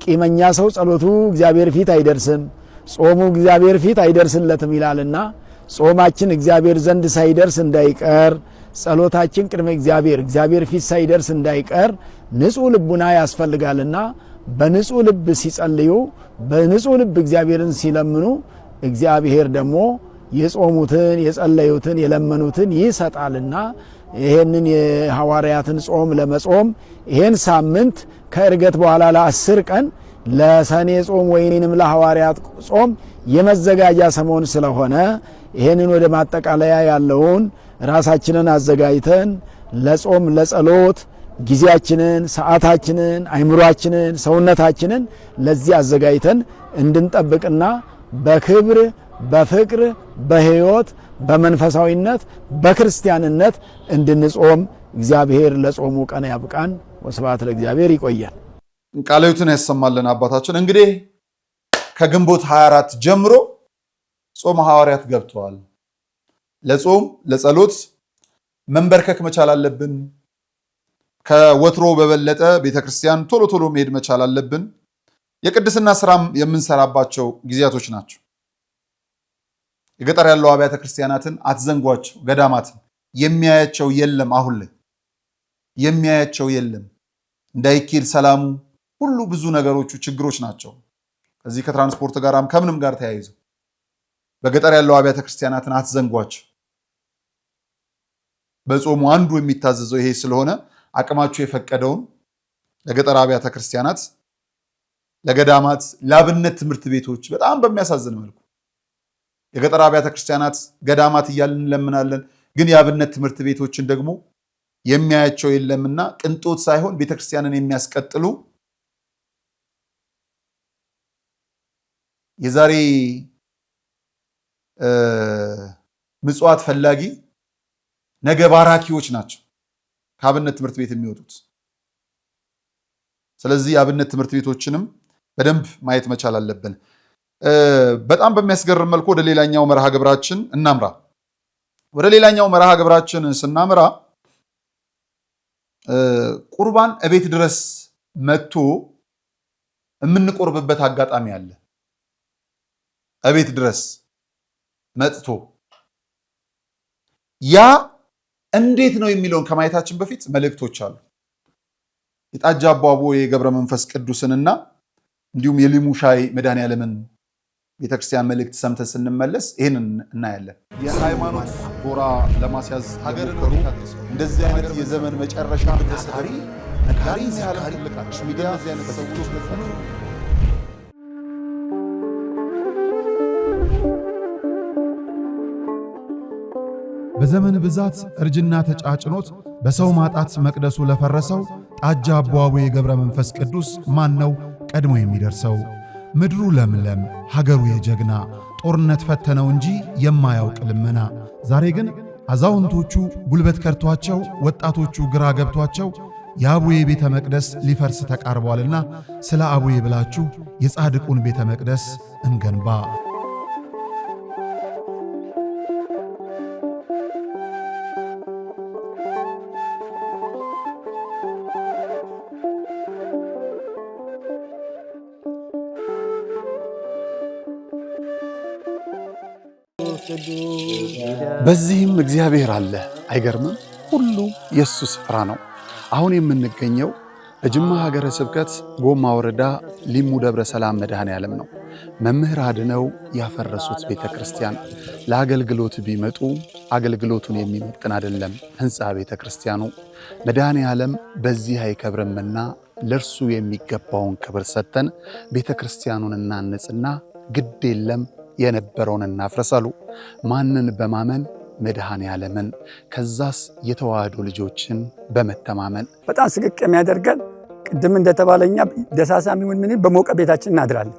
ቂመኛ ሰው ጸሎቱ እግዚአብሔር ፊት አይደርስም፣ ጾሙ እግዚአብሔር ፊት አይደርስለትም ይላልና ጾማችን እግዚአብሔር ዘንድ ሳይደርስ እንዳይቀር ጸሎታችን ቅድመ እግዚአብሔር ፊት ሳይደርስ እንዳይቀር ንጹሕ ልቡና ያስፈልጋልና በንጹሕ ልብ ሲጸልዩ በንጹሕ ልብ እግዚአብሔርን ሲለምኑ እግዚአብሔር ደግሞ የጾሙትን የጸለዩትን የለመኑትን ይሰጣልና ይሄንን የሐዋርያትን ጾም ለመጾም ይሄን ሳምንት ከእርገት በኋላ ለ10 ቀን ለሰኔ ጾም ወይንም ለሐዋርያት ጾም የመዘጋጃ ሰሞን ስለሆነ ይሄንን ወደ ማጠቃለያ ያለውን ራሳችንን አዘጋጅተን ለጾም ለጸሎት ጊዜያችንን ሰዓታችንን አይምሮአችንን ሰውነታችንን ለዚህ አዘጋጅተን እንድንጠብቅና በክብር በፍቅር በሕይወት በመንፈሳዊነት በክርስቲያንነት እንድንጾም እግዚአብሔር ለጾሙ ቀን ያብቃን። ወስብሐት ለእግዚአብሔር። ይቆያል። ቃለ ሕይወትን ያሰማልን አባታችን። እንግዲህ ከግንቦት 24 ጀምሮ ጾም ሐዋርያት ገብተዋል። ለጾም ለጸሎት መንበርከክ መቻል አለብን። ከወትሮ በበለጠ ቤተክርስቲያን ቶሎ ቶሎ መሄድ መቻል አለብን። የቅድስና ስራም የምንሰራባቸው ጊዜያቶች ናቸው። የገጠር ያለው አብያተ ክርስቲያናትን አትዘንጓቸው። ገዳማትን የሚያያቸው የለም። አሁን ላይ የሚያያቸው የለም። እንዳይኬድ ሰላሙ ሁሉ ብዙ ነገሮቹ ችግሮች ናቸው። ከዚህ ከትራንስፖርት ጋርም ከምንም ጋር ተያይዘው በገጠር ያለው አብያተ ክርስቲያናትን አትዘንጓቸው። በጾሙ አንዱ የሚታዘዘው ይሄ ስለሆነ አቅማችሁ የፈቀደውን ለገጠር አብያተ ክርስቲያናት፣ ለገዳማት፣ ለአብነት ትምህርት ቤቶች በጣም በሚያሳዝን መልኩ የገጠር አብያተ ክርስቲያናት ገዳማት እያልን እንለምናለን፣ ግን የአብነት ትምህርት ቤቶችን ደግሞ የሚያያቸው የለምና ቅንጦት ሳይሆን ቤተክርስቲያንን የሚያስቀጥሉ የዛሬ ምጽዋት ፈላጊ ነገ ባራኪዎች ናቸው ከአብነት ትምህርት ቤት የሚወጡት። ስለዚህ የአብነት ትምህርት ቤቶችንም በደንብ ማየት መቻል አለብን። በጣም በሚያስገርም መልኩ ወደ ሌላኛው መርሃ ግብራችን እናምራ። ወደ ሌላኛው መርሃ ግብራችን ስናምራ ቁርባን እቤት ድረስ መጥቶ የምንቆርብበት አጋጣሚ አለ። እቤት ድረስ መጥቶ ያ እንዴት ነው የሚለውን ከማየታችን በፊት መልእክቶች አሉ። የጣጃ አቧቦ የገብረ መንፈስ ቅዱስንና እንዲሁም የሊሙሻይ መድኃኔዓለምን ቤተክርስቲያን መልእክት ሰምተን ስንመለስ ይህንን እናያለን። የሃይማኖት ጎራ ለማስያዝ ሀገርን እንደዚህ አይነት የዘመን መጨረሻ ታሪ ሚዲያ ሰዎች በዘመን ብዛት እርጅና ተጫጭኖት በሰው ማጣት መቅደሱ ለፈረሰው ጣጃ አቧቦ የገብረ መንፈስ ቅዱስ ማን ነው ቀድሞ የሚደርሰው? ምድሩ ለምለም ሀገሩ የጀግና ጦርነት ፈተነው እንጂ የማያውቅ ልመና። ዛሬ ግን አዛውንቶቹ ጉልበት ከርቷቸው ወጣቶቹ ግራ ገብቷቸው የአቡዬ ቤተ መቅደስ ሊፈርስ ተቃርቧልና ስለ አቡዬ ብላችሁ የጻድቁን ቤተ መቅደስ እንገንባ። በዚህም እግዚአብሔር አለ። አይገርምም? ሁሉ የሱ ስፍራ ነው። አሁን የምንገኘው በጅማ ሀገረ ስብከት ጎማ ወረዳ ሊሙ ደብረ ሰላም መድኃኔዓለም ነው። መምህር አድነው ያፈረሱት ቤተክርስቲያን ለአገልግሎት ቢመጡ አገልግሎቱን የሚመጥን አይደለም ህንፃ ቤተክርስቲያኑ። መድኃኔዓለም በዚህ አይከብርምና ለእርሱ የሚገባውን ክብር ሰጥተን ቤተክርስቲያኑን እናንጽና ግድ የለም የነበረውን እናፍረሳሉ። ማንን በማመን? መድኃኔዓለምን። ከዛስ የተዋህዶ ልጆችን በመተማመን በጣም ስቅቅ የሚያደርገን ቅድም እንደተባለኛ ደሳሳም ይሁን ምን በሞቀ ቤታችን እናድራለን።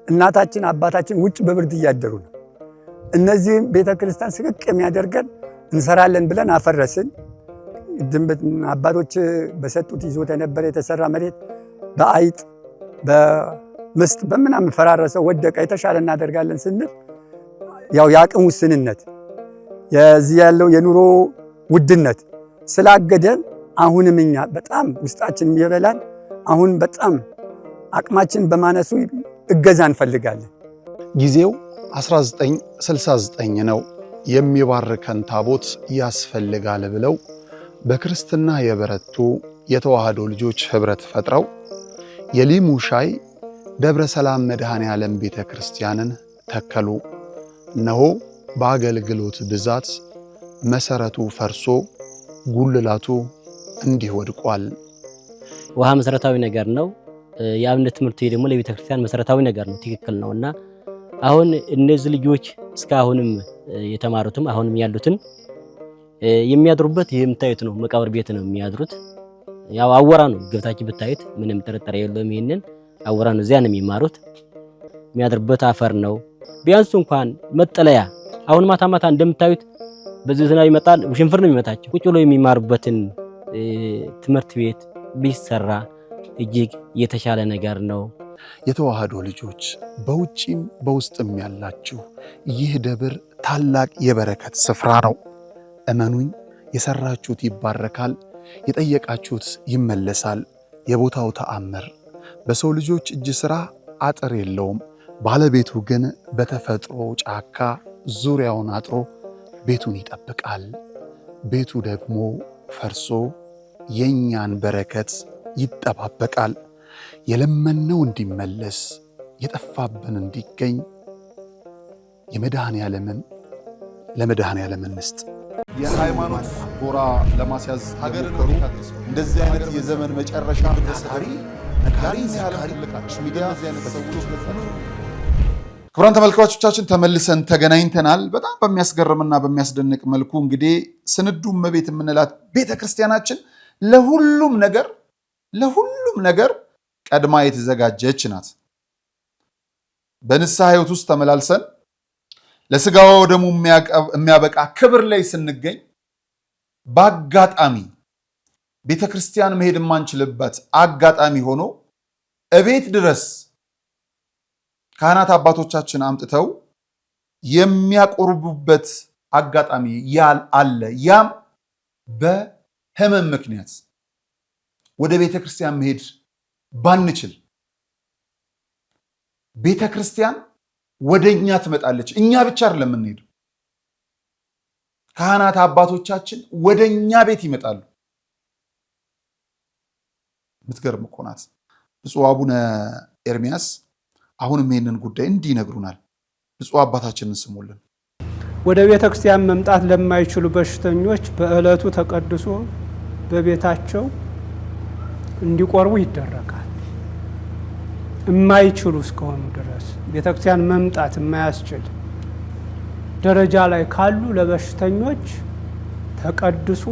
እናታችን አባታችን ውጭ በብርድ እያደሩ ነው። እነዚህ ቤተክርስቲያን ስቅቅ የሚያደርገን እንሰራለን ብለን አፈረስን። አባቶች በሰጡት ይዞት የነበረ የተሰራ መሬት በአይጥ በምስጥ በምናምን ፈራረሰ፣ ወደቀ። የተሻለ እናደርጋለን ስንል ያው የአቅም ውስንነት የዚህ ያለው የኑሮ ውድነት ስላገደን አሁንም እኛ በጣም ውስጣችን ይበላል። አሁን በጣም አቅማችን በማነሱ እገዛ እንፈልጋለን። ጊዜው 1969 ነው። የሚባርከን ታቦት ያስፈልጋል ብለው በክርስትና የበረቱ የተዋህዶ ልጆች ህብረት ፈጥረው የሊሙሻይ ደብረ ሰላም መድኃኔዓለም ቤተ ክርስቲያንን ተከሉ። እነሆ በአገልግሎት ብዛት መሰረቱ ፈርሶ ጉልላቱ እንዲህ ወድቋል። ውሃ መሰረታዊ ነገር ነው። የአብነት ትምህርት ደግሞ ለቤተክርስቲያን መሰረታዊ ነገር ነው፣ ትክክል ነውና አሁን እነዚህ ልጆች እስካሁንም የተማሩትም አሁንም ያሉትን የሚያድሩበት የምታዩት ነው፣ መቃብር ቤት ነው የሚያድሩት። ያው አወራ ነው ገብታችሁ ብታዩት ምንም ጥርጥር የለውም። ይሄንን አወራ ነው፣ እዚያ ነው የሚማሩት። የሚያድሩበት አፈር ነው። ቢያንስ እንኳን መጠለያ አሁን ማታ ማታ እንደምታዩት በዚህ ዝናብ ይመጣል፣ ውሽንፍር ነው የሚመታቸው። ቁጭ ብለው የሚማሩበትን ትምህርት ቤት ቢሰራ እጅግ የተሻለ ነገር ነው። የተዋህዶ ልጆች በውጪም በውስጥም ያላችሁ ይህ ደብር ታላቅ የበረከት ስፍራ ነው። እመኑኝ፣ የሰራችሁት ይባረካል፣ የጠየቃችሁት ይመለሳል። የቦታው ተአምር በሰው ልጆች እጅ ሥራ አጥር የለውም። ባለቤቱ ግን በተፈጥሮ ጫካ ዙሪያውን አጥሮ ቤቱን ይጠብቃል። ቤቱ ደግሞ ፈርሶ የኛን በረከት ይጠባበቃል። የለመነው እንዲመለስ የጠፋብን እንዲገኝ ለመድኃኔ ዓለም እንስጥ። የሃይማኖት ጎራ ለማስያዝ ሀገር እንደዚህ አይነት የዘመን መጨረሻ ታሪ ሚዲያ ክቡራን ተመልካቾቻችን ተመልሰን ተገናኝተናል። በጣም በሚያስገርምና በሚያስደንቅ መልኩ እንግዲህ ስንዱ እመቤት የምንላት ቤተክርስቲያናችን ለሁሉም ነገር ቀድማ የተዘጋጀች ናት። በንስሐ ሕይወት ውስጥ ተመላልሰን ለስጋው ደግሞ የሚያበቃ ክብር ላይ ስንገኝ በአጋጣሚ ቤተክርስቲያን መሄድ የማንችልበት አጋጣሚ ሆኖ እቤት ድረስ ካህናት አባቶቻችን አምጥተው የሚያቆርቡበት አጋጣሚ አለ። ያም በህመም ምክንያት ወደ ቤተክርስቲያን መሄድ ባንችል ቤተክርስቲያን ወደኛ ትመጣለች። እኛ ብቻ አይደለም የምንሄደው፣ ካህናት አባቶቻችን ወደኛ ቤት ይመጣሉ። ምትገርም እኮ ናት። ብፁዕ አቡነ ኤርሚያስ አሁንም ይሄንን ጉዳይ እንዲህ ይነግሩናል። ብፁዕ አባታችንን ስሙልን። ወደ ቤተክርስቲያን መምጣት ለማይችሉ በሽተኞች በዕለቱ ተቀድሶ በቤታቸው እንዲቆርቡ ይደረጋል። የማይችሉ እስከሆኑ ድረስ ቤተክርስቲያን መምጣት የማያስችል ደረጃ ላይ ካሉ ለበሽተኞች ተቀድሶ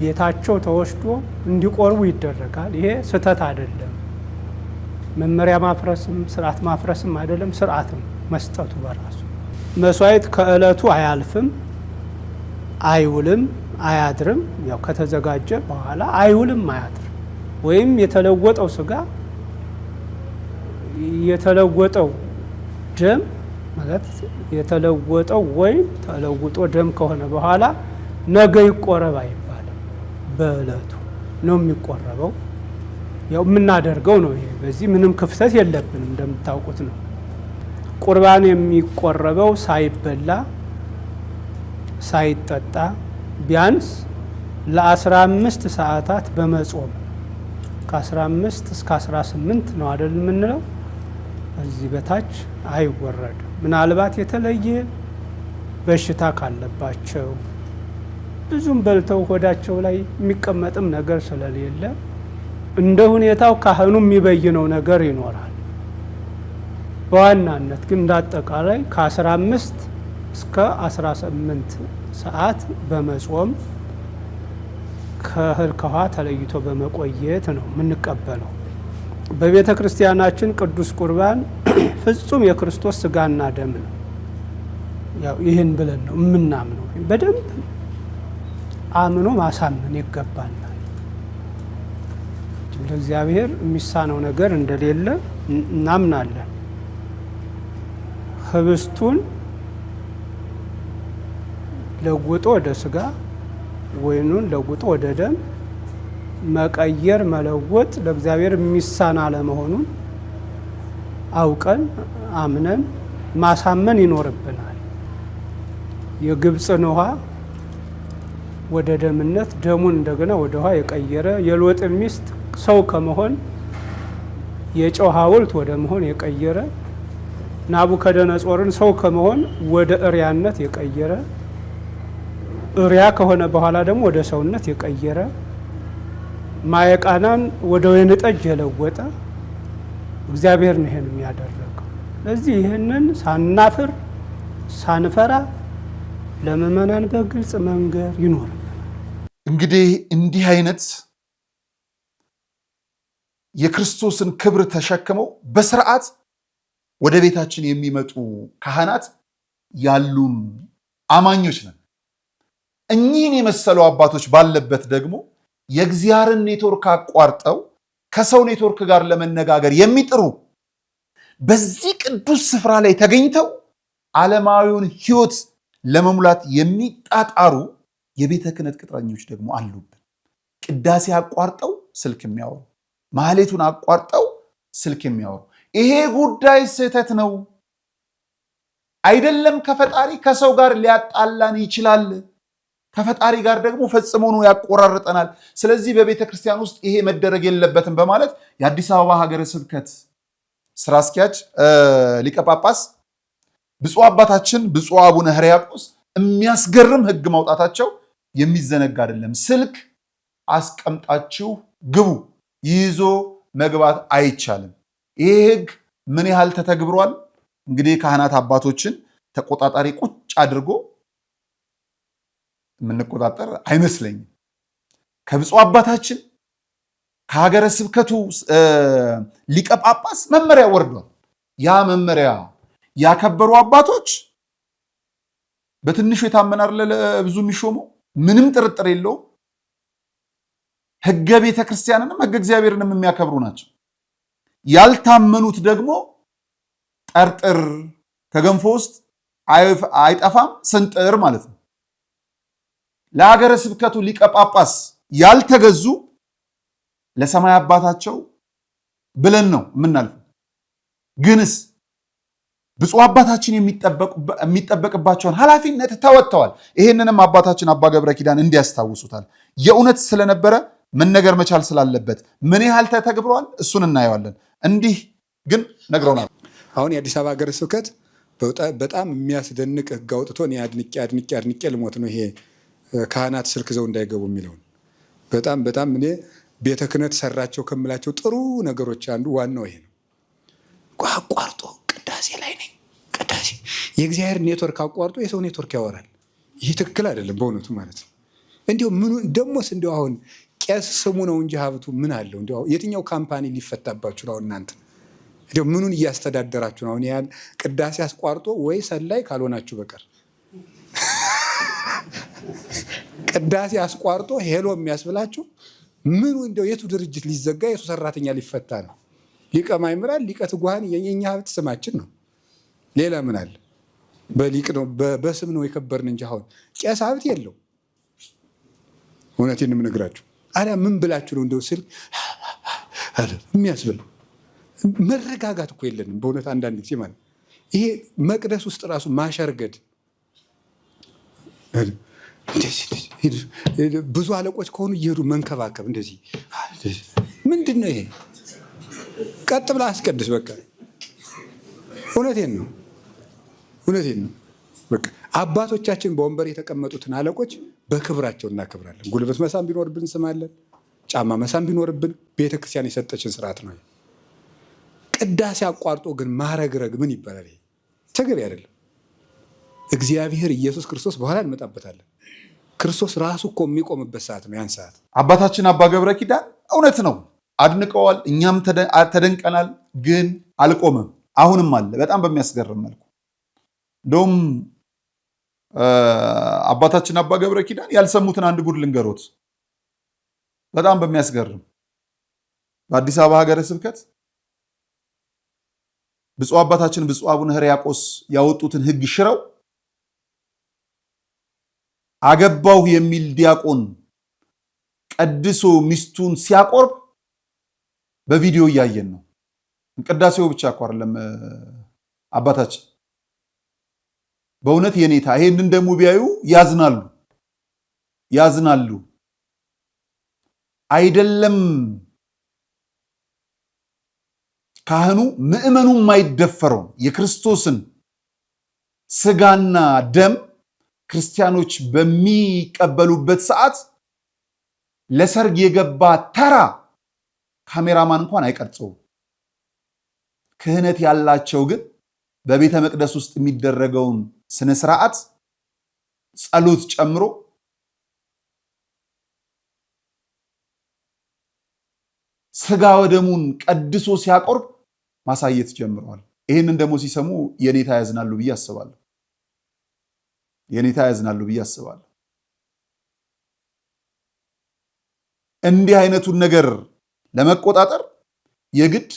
ቤታቸው ተወስዶ እንዲቆርቡ ይደረጋል። ይሄ ስህተት አይደለም። መመሪያ ማፍረስም ስርዓት ማፍረስም አይደለም፣ ስርዓትም መስጠቱ በራሱ መስዋዕት ከዕለቱ አያልፍም፣ አይውልም፣ አያድርም። ያው ከተዘጋጀ በኋላ አይውልም፣ አያድርም። ወይም የተለወጠው ስጋ የተለወጠው ደም ማለት የተለወጠው ወይም ተለውጦ ደም ከሆነ በኋላ ነገ ይቆረብ አይባልም። በዕለቱ ነው የሚቆረበው። ያው የምናደርገው ነው። ይሄ በዚህ ምንም ክፍተት የለብንም። እንደምታውቁት ነው ቁርባን የሚቆረበው ሳይበላ ሳይጠጣ ቢያንስ ለ15 ሰዓታት በመጾም ከ15 እስከ 18 ነው አይደል የምንለው። እዚህ በታች አይወረድም። ምናልባት የተለየ በሽታ ካለባቸው ብዙም በልተው ሆዳቸው ላይ የሚቀመጥም ነገር ስለሌለ እንደ ሁኔታው ካህኑ የሚበይነው ነገር ይኖራል። በዋናነት ግን እንዳጠቃላይ ከ15 እስከ 18 ሰዓት በመጾም ከእህል ከውሃ ተለይቶ በመቆየት ነው የምንቀበለው። በቤተ ክርስቲያናችን ቅዱስ ቁርባን ፍጹም የክርስቶስ ስጋና ደም ነው። ያው ይህን ብለን ነው የምናምነው። በደንብ አምኖ ማሳመን ይገባናል። ለእግዚአብሔር የሚሳነው ነገር እንደሌለ እናምናለን። ህብስቱን ለውጦ ወደ ስጋ ወይኑን ለውጦ ወደ ደም መቀየር መለወጥ ለእግዚአብሔር የሚሳና አለመሆኑን አውቀን አምነን ማሳመን ይኖርብናል። የግብፅን ውሃ ወደ ደምነት ደሙን እንደገና ወደ ውሃ የቀየረ የሎጥን ሚስት ሰው ከመሆን የጨው ሐውልት ወደ መሆን የቀየረ ናቡከደነጾርን ሰው ከመሆን ወደ እሪያነት የቀየረ እሪያ ከሆነ በኋላ ደግሞ ወደ ሰውነት የቀየረ ማየቃናን ወደ ወይን ጠጅ የለወጠ እግዚአብሔር ነው ይሄን የሚያደርገው። ስለዚህ ይህንን ሳናፍር ሳንፈራ ለምእመናን በግልጽ መንገር ይኖርብናል። እንግዲህ እንዲህ አይነት የክርስቶስን ክብር ተሸክመው በስርዓት ወደ ቤታችን የሚመጡ ካህናት ያሉን አማኞች ነን። እኚህን የመሰሉ አባቶች ባለበት ደግሞ የእግዚአብሔርን ኔትወርክ አቋርጠው ከሰው ኔትወርክ ጋር ለመነጋገር የሚጥሩ በዚህ ቅዱስ ስፍራ ላይ ተገኝተው ዓለማዊውን ሕይወት ለመሙላት የሚጣጣሩ የቤተ ክህነት ቅጥረኞች ደግሞ አሉብን። ቅዳሴ አቋርጠው ስልክ የሚያወሩ፣ ማህሌቱን አቋርጠው ስልክ የሚያወሩ። ይሄ ጉዳይ ስህተት ነው። አይደለም ከፈጣሪ ከሰው ጋር ሊያጣላን ይችላል። ከፈጣሪ ጋር ደግሞ ፈጽሞ ነው ያቆራርጠናል። ስለዚህ በቤተ ክርስቲያን ውስጥ ይሄ መደረግ የለበትም በማለት የአዲስ አበባ ሀገረ ስብከት ስራ አስኪያጅ ሊቀ ጳጳስ ብፁዕ አባታችን ብፁዕ አቡነ ሕርያቆስ የሚያስገርም ሕግ ማውጣታቸው የሚዘነጋ አይደለም። ስልክ አስቀምጣችሁ ግቡ፣ ይዞ መግባት አይቻልም። ይሄ ሕግ ምን ያህል ተተግብሯል? እንግዲህ ካህናት አባቶችን ተቆጣጣሪ ቁጭ አድርጎ የምንቆጣጠር አይመስለኝም። ከብፁዕ አባታችን ከሀገረ ስብከቱ ሊቀ ጳጳስ መመሪያ ወርዷል። ያ መመሪያ ያከበሩ አባቶች በትንሹ የታመነ አይደለ ብዙ የሚሾመው ምንም ጥርጥር የለውም። ሕገ ቤተ ክርስቲያንንም ሕገ እግዚአብሔርንም የሚያከብሩ ናቸው። ያልታመኑት ደግሞ ጠርጥር ከገንፎ ውስጥ አይጠፋም ስንጥር ማለት ነው። ለሀገረ ስብከቱ ሊቀ ጳጳስ ያልተገዙ ለሰማይ አባታቸው ብለን ነው የምናልፈው። ግንስ ብፁዕ አባታችን የሚጠበቅባቸውን ኃላፊነት ተወጥተዋል። ይሄንንም አባታችን አባ ገብረ ኪዳን እንዲያስታውሱታል። የእውነት ስለነበረ መነገር መቻል ስላለበት ምን ያህል ተተግብሯል እሱን እናየዋለን። እንዲህ ግን ነግረውናል። አሁን የአዲስ አበባ ሀገረ ስብከት በጣም የሚያስደንቅ ሕግ አውጥቶ እኔ አድንቄ ልሞት ነው ይሄ ካህናት ስልክ ዘው እንዳይገቡ የሚለውን በጣም እኔ ቤተ ክህነት ሰራቸው ከምላቸው ጥሩ ነገሮች አንዱ ዋናው ይሄ ነው። አቋርጦ ቅዳሴ ላይ ነኝ፣ ቅዳሴ የእግዚአብሔር ኔትወርክ አቋርጦ የሰው ኔትወርክ ያወራል። ይህ ትክክል አይደለም በእውነቱ ማለት ነው። እንዲሁ ምኑ ደሞስ እንዲሁ አሁን ቄስ ስሙ ነው እንጂ ሀብቱ ምን አለው? እንዲሁ የትኛው ካምፓኒ ሊፈታባችሁ ነው? እናንተ እንዲሁ ምኑን እያስተዳደራችሁ ነው? አሁን ያን ቅዳሴ አስቋርጦ ወይ ሰላይ ካልሆናችሁ በቀር ቅዳሴ አስቋርጦ ሄሎ የሚያስብላችሁ ምኑ እንደው የቱ ድርጅት ሊዘጋ የቱ ሰራተኛ ሊፈታ ነው? ሊቀ ማእምራን ሊቀ ትጉሃን የኛ ሀብት ስማችን ነው። ሌላ ምን አለ? በሊቅ ነው በስም ነው የከበርን እንጂ አሁን ቄስ ሀብት የለው። እውነቴን ነው የምነግራችሁ። አላ ምን ብላችሁ ነው እንደው ስል የሚያስብል? መረጋጋት እኮ የለንም በእውነት አንዳንድ ጊዜ ማለት ይሄ መቅደስ ውስጥ ራሱ ማሸርገድ ብዙ አለቆች ከሆኑ እየሄዱ መንከባከብ እንደዚህ ምንድን ነው ይሄ? ቀጥ ብላ አስቀድስ በቃ። እውነቴን ነው በቃ አባቶቻችን በወንበር የተቀመጡትን አለቆች በክብራቸው እናከብራለን። ጉልበት መሳም ቢኖርብን እንስማለን፣ ጫማ መሳም ቢኖርብን ቤተክርስቲያን የሰጠችን ስርዓት ነው። ቅዳሴ አቋርጦ ግን ማረግረግ ምን ይባላል? ይሄ ተገቢ አይደለም። እግዚአብሔር ኢየሱስ ክርስቶስ በኋላ እንመጣበታለን። ክርስቶስ ራሱ እኮ የሚቆምበት ሰዓት ነው ያን ሰዓት። አባታችን አባ ገብረ ኪዳን እውነት ነው አድንቀዋል፣ እኛም ተደንቀናል። ግን አልቆመም፣ አሁንም አለ በጣም በሚያስገርም መልኩ። እንደውም አባታችን አባ ገብረ ኪዳን ያልሰሙትን አንድ ጉድ ልንገሮት። በጣም በሚያስገርም በአዲስ አበባ ሀገረ ስብከት ብፁዕ አባታችን ብፁዕ አቡነ ሕርያቆስ ያወጡትን ሕግ ሽረው አገባው የሚል ዲያቆን ቀድሶ ሚስቱን ሲያቆርብ በቪዲዮ እያየን ነው። ቅዳሴው ብቻ እኮ አይደለም አባታችን በእውነት የኔታ ይሄንን ደግሞ ቢያዩ ያዝናሉ። አይደለም ካህኑ ምዕመኑ የማይደፈረው የክርስቶስን ስጋና ደም ክርስቲያኖች በሚቀበሉበት ሰዓት ለሰርግ የገባ ተራ ካሜራማን እንኳን አይቀርጸውም። ክህነት ያላቸው ግን በቤተ መቅደስ ውስጥ የሚደረገውን ስነ ስርዓት ጸሎት ጨምሮ ስጋ ወደሙን ቀድሶ ሲያቆርብ ማሳየት ጀምረዋል። ይህንን ደግሞ ሲሰሙ የኔታ ያዝናሉ ብዬ አስባለሁ። እንዲህ አይነቱን ነገር ለመቆጣጠር የግድ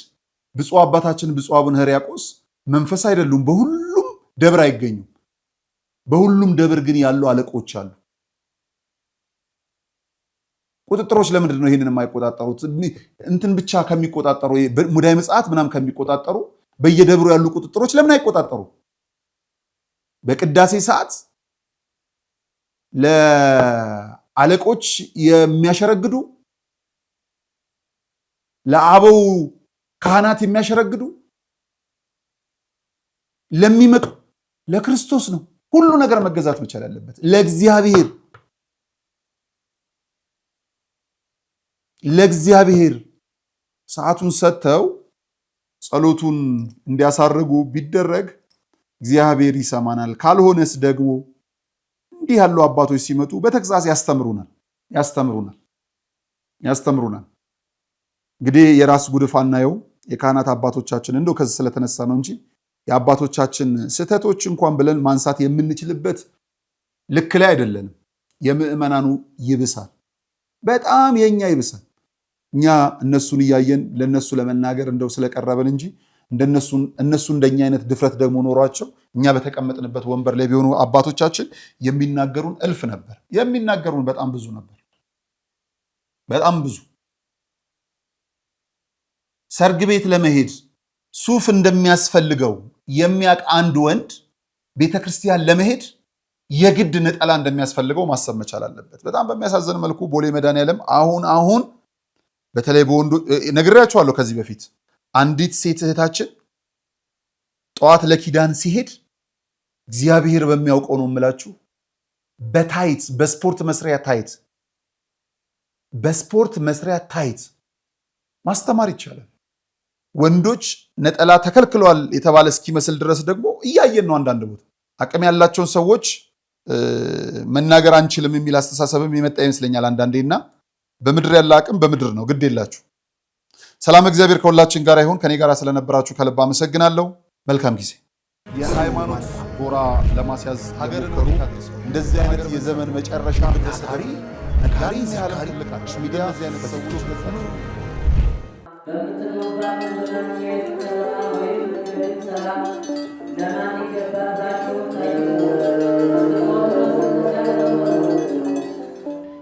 ብፁዕ አባታችን ብፁዕ አቡነ ሕርያቆስ መንፈስ አይደሉም። በሁሉም ደብር አይገኙም። በሁሉም ደብር ግን ያሉ አለቆች አሉ። ቁጥጥሮች ለምንድን ነው ይሄንን የማይቆጣጠሩት? እንትን ብቻ ከሚቆጣጠሩ ሙዳይ ምጽአት ምናምን ከሚቆጣጠሩ በየደብሩ ያሉ ቁጥጥሮች ለምን አይቆጣጠሩ? በቅዳሴ ሰዓት ለአለቆች የሚያሸረግዱ ለአበው ካህናት የሚያሸረግዱ ለሚመጡ ለክርስቶስ ነው ሁሉ ነገር መገዛት መቻል ያለበት ለእግዚአብሔር ሰዓቱን ሰጥተው ጸሎቱን እንዲያሳርጉ ቢደረግ እግዚአብሔር ይሰማናል። ካልሆነስ ደግሞ እንዲህ ያሉ አባቶች ሲመጡ በተግሳጽ ያስተምሩናል። እንግዲህ የራስ ጉድፍ አናየው የካህናት አባቶቻችን እንደው ከዚህ ስለተነሳ ነው እንጂ የአባቶቻችን ስህተቶች እንኳን ብለን ማንሳት የምንችልበት ልክ ላይ አይደለንም። የምዕመናኑ ይብሳል፣ በጣም የኛ ይብሳል። እኛ እነሱን እያየን ለነሱ ለመናገር እንደው ስለቀረበን እንጂ እነሱ እንደኛ አይነት ድፍረት ደግሞ ኖሯቸው እኛ በተቀመጥንበት ወንበር ላይ ቢሆኑ አባቶቻችን የሚናገሩን እልፍ ነበር። የሚናገሩን በጣም ብዙ ነበር። ሰርግ ቤት ለመሄድ ሱፍ እንደሚያስፈልገው የሚያውቅ አንድ ወንድ ቤተክርስቲያን ለመሄድ የግድ ነጠላ እንደሚያስፈልገው ማሰብ መቻል አለበት። በጣም በሚያሳዝን መልኩ ቦሌ መድኃኔዓለም አሁን በተለይ በወንዱ ነግሬያቸዋለሁ ከዚህ በፊት አንዲት ሴት እህታችን ጠዋት ለኪዳን ሲሄድ እግዚአብሔር በሚያውቀው ነው የምላችሁ በታይት በስፖርት መስሪያ ታይት ማስተማር ይቻላል። ወንዶች ነጠላ ተከልክለዋል የተባለ እስኪመስል ድረስ ደግሞ እያየን ነው። አንዳንድ ቦታ አቅም ያላቸውን ሰዎች መናገር አንችልም የሚል አስተሳሰብም የመጣ ይመስለኛል አንዳንዴና በምድር ያለ አቅም በምድር ነው። ግድ የላችሁ። ሰላም እግዚአብሔር ከሁላችን ጋር ይሁን። ከኔ ጋር ስለነበራችሁ ከልብ አመሰግናለሁ። መልካም ጊዜ። የሃይማኖት ጎራ ለማስያዝ ሀገርን እንደዚህ አይነት የዘመን መጨረሻ ታሪ ነጋሪ ያህል ልቃች ሚዲያ እዚህ አይነት ሰዎች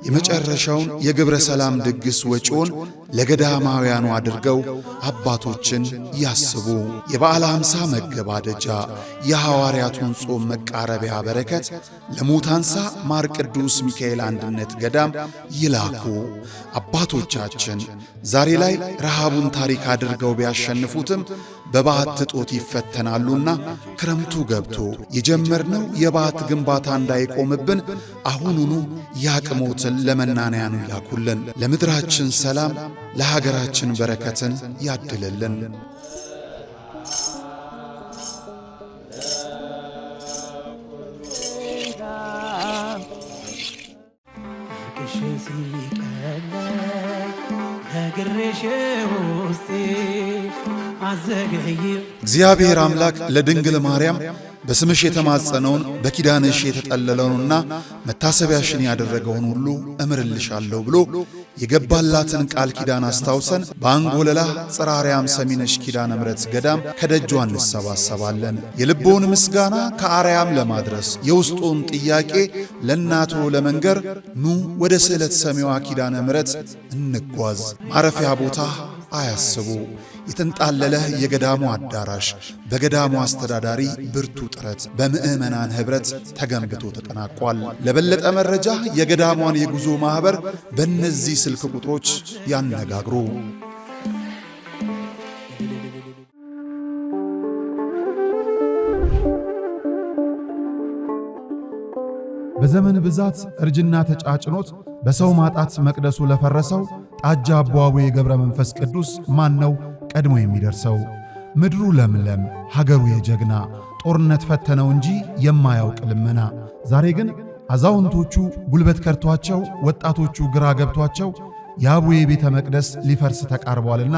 የመጨረሻውን የግብረ ሰላም ድግስ ወጪውን ለገዳማውያኑ አድርገው አባቶችን ያስቡ። የበዓለ ሃምሳ መገባደጃ የሐዋርያቱን ጾም መቃረቢያ በረከት ለሙታንሳ ማር ቅዱስ ሚካኤል አንድነት ገዳም ይላኩ። አባቶቻችን ዛሬ ላይ ረሃቡን ታሪክ አድርገው ቢያሸንፉትም በባት እጦት ይፈተናሉና ክረምቱ ገብቶ የጀመርነው የባት ግንባታ እንዳይቆምብን አሁኑኑ ያቅሞትን ለመናንያኑ ይላኩልን። ለምድራችን ሰላም፣ ለሀገራችን በረከትን ያድልልን። እግዚአብሔር አምላክ ለድንግል ማርያም በስምሽ የተማጸነውን በኪዳንሽ የተጠለለውንና መታሰቢያሽን ያደረገውን ሁሉ እምርልሻለሁ ብሎ የገባላትን ቃል ኪዳን አስታውሰን በአንጎለላ ጽራርያም ሰሚነሽ ኪዳነ ምሕረት ገዳም ከደጇ እንሰባሰባለን። የልቦውን ምስጋና ከአርያም ለማድረስ የውስጡን ጥያቄ ለእናቱ ለመንገር ኑ ወደ ስዕለት ሰሚዋ ኪዳነ ምሕረት እንጓዝ። ማረፊያ ቦታ አያስቡ። የተንጣለለ የገዳሙ አዳራሽ በገዳሙ አስተዳዳሪ ብርቱ ጥረት በምዕመናን ኅብረት ተገንብቶ ተጠናቋል። ለበለጠ መረጃ የገዳሟን የጉዞ ማኅበር በእነዚህ ስልክ ቁጥሮች ያነጋግሩ። በዘመን ብዛት እርጅና ተጫጭኖት በሰው ማጣት መቅደሱ ለፈረሰው ጣጃ አቦ አቡነ ገብረ መንፈስ ቅዱስ ማን ነው ቀድሞ የሚደርሰው? ምድሩ ለምለም ሀገሩ የጀግና ጦርነት ፈተነው እንጂ የማያውቅ ልመና። ዛሬ ግን አዛውንቶቹ ጉልበት ከርቷቸው ወጣቶቹ ግራ ገብቷቸው የአቡዬ ቤተ መቅደስ ሊፈርስ ተቃርቧልና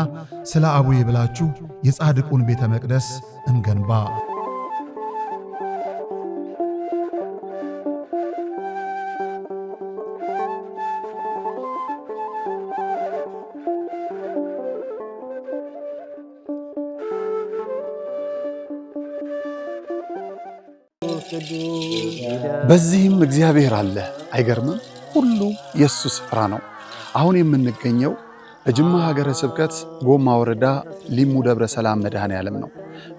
ስለ አቡዬ ብላችሁ የጻድቁን ቤተ መቅደስ እንገንባ። በዚህም እግዚአብሔር አለ። አይገርምም? ሁሉ የሱ ስፍራ ነው። አሁን የምንገኘው በጅማ ሀገረ ስብከት ጎማ ወረዳ ሊሙ ደብረ ሰላም መድኃኔዓለም ነው።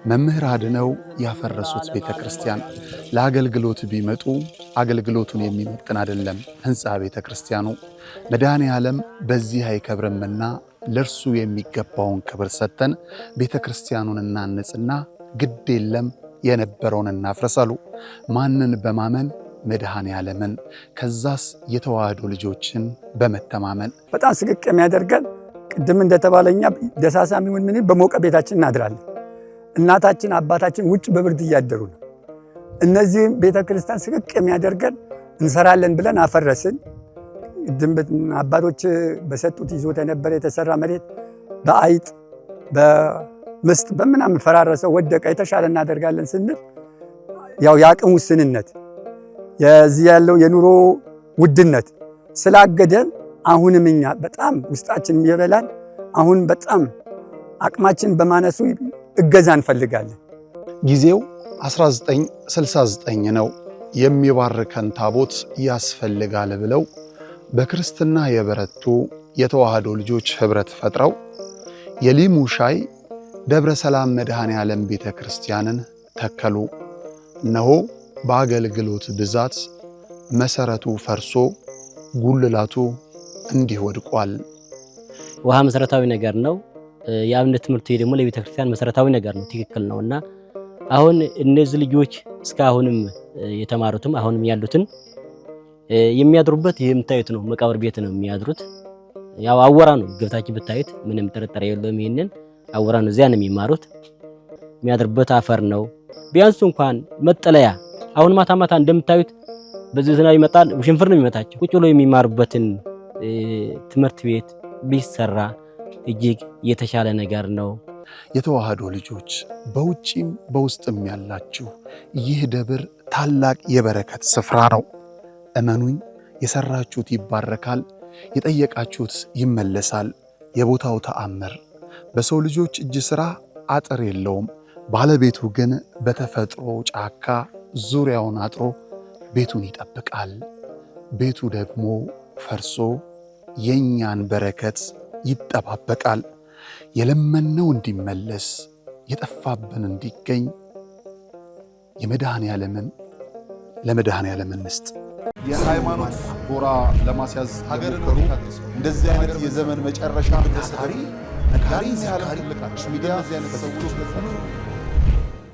መምህር አድነው ያፈረሱት ቤተክርስቲያን ለአገልግሎት ቢመጡ አገልግሎቱን የሚመጥን አይደለም ህንጻ ቤተክርስቲያኑ። መድኃኔዓለም በዚህ አይከብርምና ለርሱ የሚገባውን ክብር ሰጥተን ቤተክርስቲያኑን እናንጽና ግድ የለም የነበረውን እናፍረሳሉ። ማንን በማመን? መድኃኔዓለምን። ከዛስ የተዋህዶ ልጆችን በመተማመን። በጣም ስቅቅ የሚያደርገን ቅድም እንደተባለኛ ደሳሳም ይሁን ምን በሞቀ ቤታችን እናድራለን። እናታችን አባታችን ውጭ በብርድ እያደሩ ነው። እነዚህ ቤተክርስቲያን ስቅቅ የሚያደርገን እንሰራለን ብለን አፈረስን። ቅድም አባቶች በሰጡት ይዞት የነበረ የተሰራ መሬት በአይጥ በምስጥ በምናምን ፈራረሰ፣ ወደቀ። የተሻለ እናደርጋለን ስንል ያው የአቅም ውስንነት የዚህ ያለው የኑሮ ውድነት ስላገደን አሁንም እኛ በጣም ውስጣችን የሚበላን አሁን በጣም አቅማችን በማነሱ እገዛ እንፈልጋለን። ጊዜው 1969 ነው። የሚባርከን ታቦት ያስፈልጋል ብለው በክርስትና የበረቱ የተዋህዶ ልጆች ህብረት ፈጥረው የሊሙ ሻይ ደብረ ሰላም መድኃኔዓለም ቤተክርስቲያንን ተከሉ። እነሆ በአገልግሎት ብዛት መሰረቱ ፈርሶ ጉልላቱ እንዲህ ወድቋል። ውሃ መሰረታዊ ነገር ነው። የአብነት ትምህርት ደግሞ ለቤተክርስቲያን መሰረታዊ ነገር ነው። ትክክል ነውና አሁን እነዚህ ልጆች እስካሁንም የተማሩትም አሁንም ያሉትን የሚያድሩበት የምታዩት ነው። መቃብር ቤት ነው የሚያድሩት። ያው አወራ ነው ገብታችሁ ብታዩት ምንም ጥርጥር የለውም። ይሄንን አወራ ነው። እዚያ ነው የሚማሩት። የሚያድሩበት አፈር ነው። ቢያንስ እንኳን መጠለያ አሁን ማታ ማታ እንደምታዩት በዚህ ዝናብ ይመጣል፣ ውሽንፍር ነው የሚመታቸው። ቁጭ ብሎ የሚማሩበትን ትምህርት ቤት ቢሰራ እጅግ የተሻለ ነገር ነው። የተዋህዶ ልጆች በውጪም በውስጥም ያላችሁ ይህ ደብር ታላቅ የበረከት ስፍራ ነው። እመኑኝ፣ የሰራችሁት ይባረካል፣ የጠየቃችሁት ይመለሳል። የቦታው ተአምር በሰው ልጆች እጅ ሥራ አጥር የለውም። ባለቤቱ ግን በተፈጥሮ ጫካ ዙሪያውን አጥሮ ቤቱን ይጠብቃል። ቤቱ ደግሞ ፈርሶ የኛን በረከት ይጠባበቃል። የለመነው እንዲመለስ የጠፋብን እንዲገኝ ለመድኃኔዓለም እንስጥ። የሃይማኖት ጎራ ለማስያዝ ሀገርን እንደዚህ አይነት የዘመን መጨረሻ ነጋሪ ሚዲያ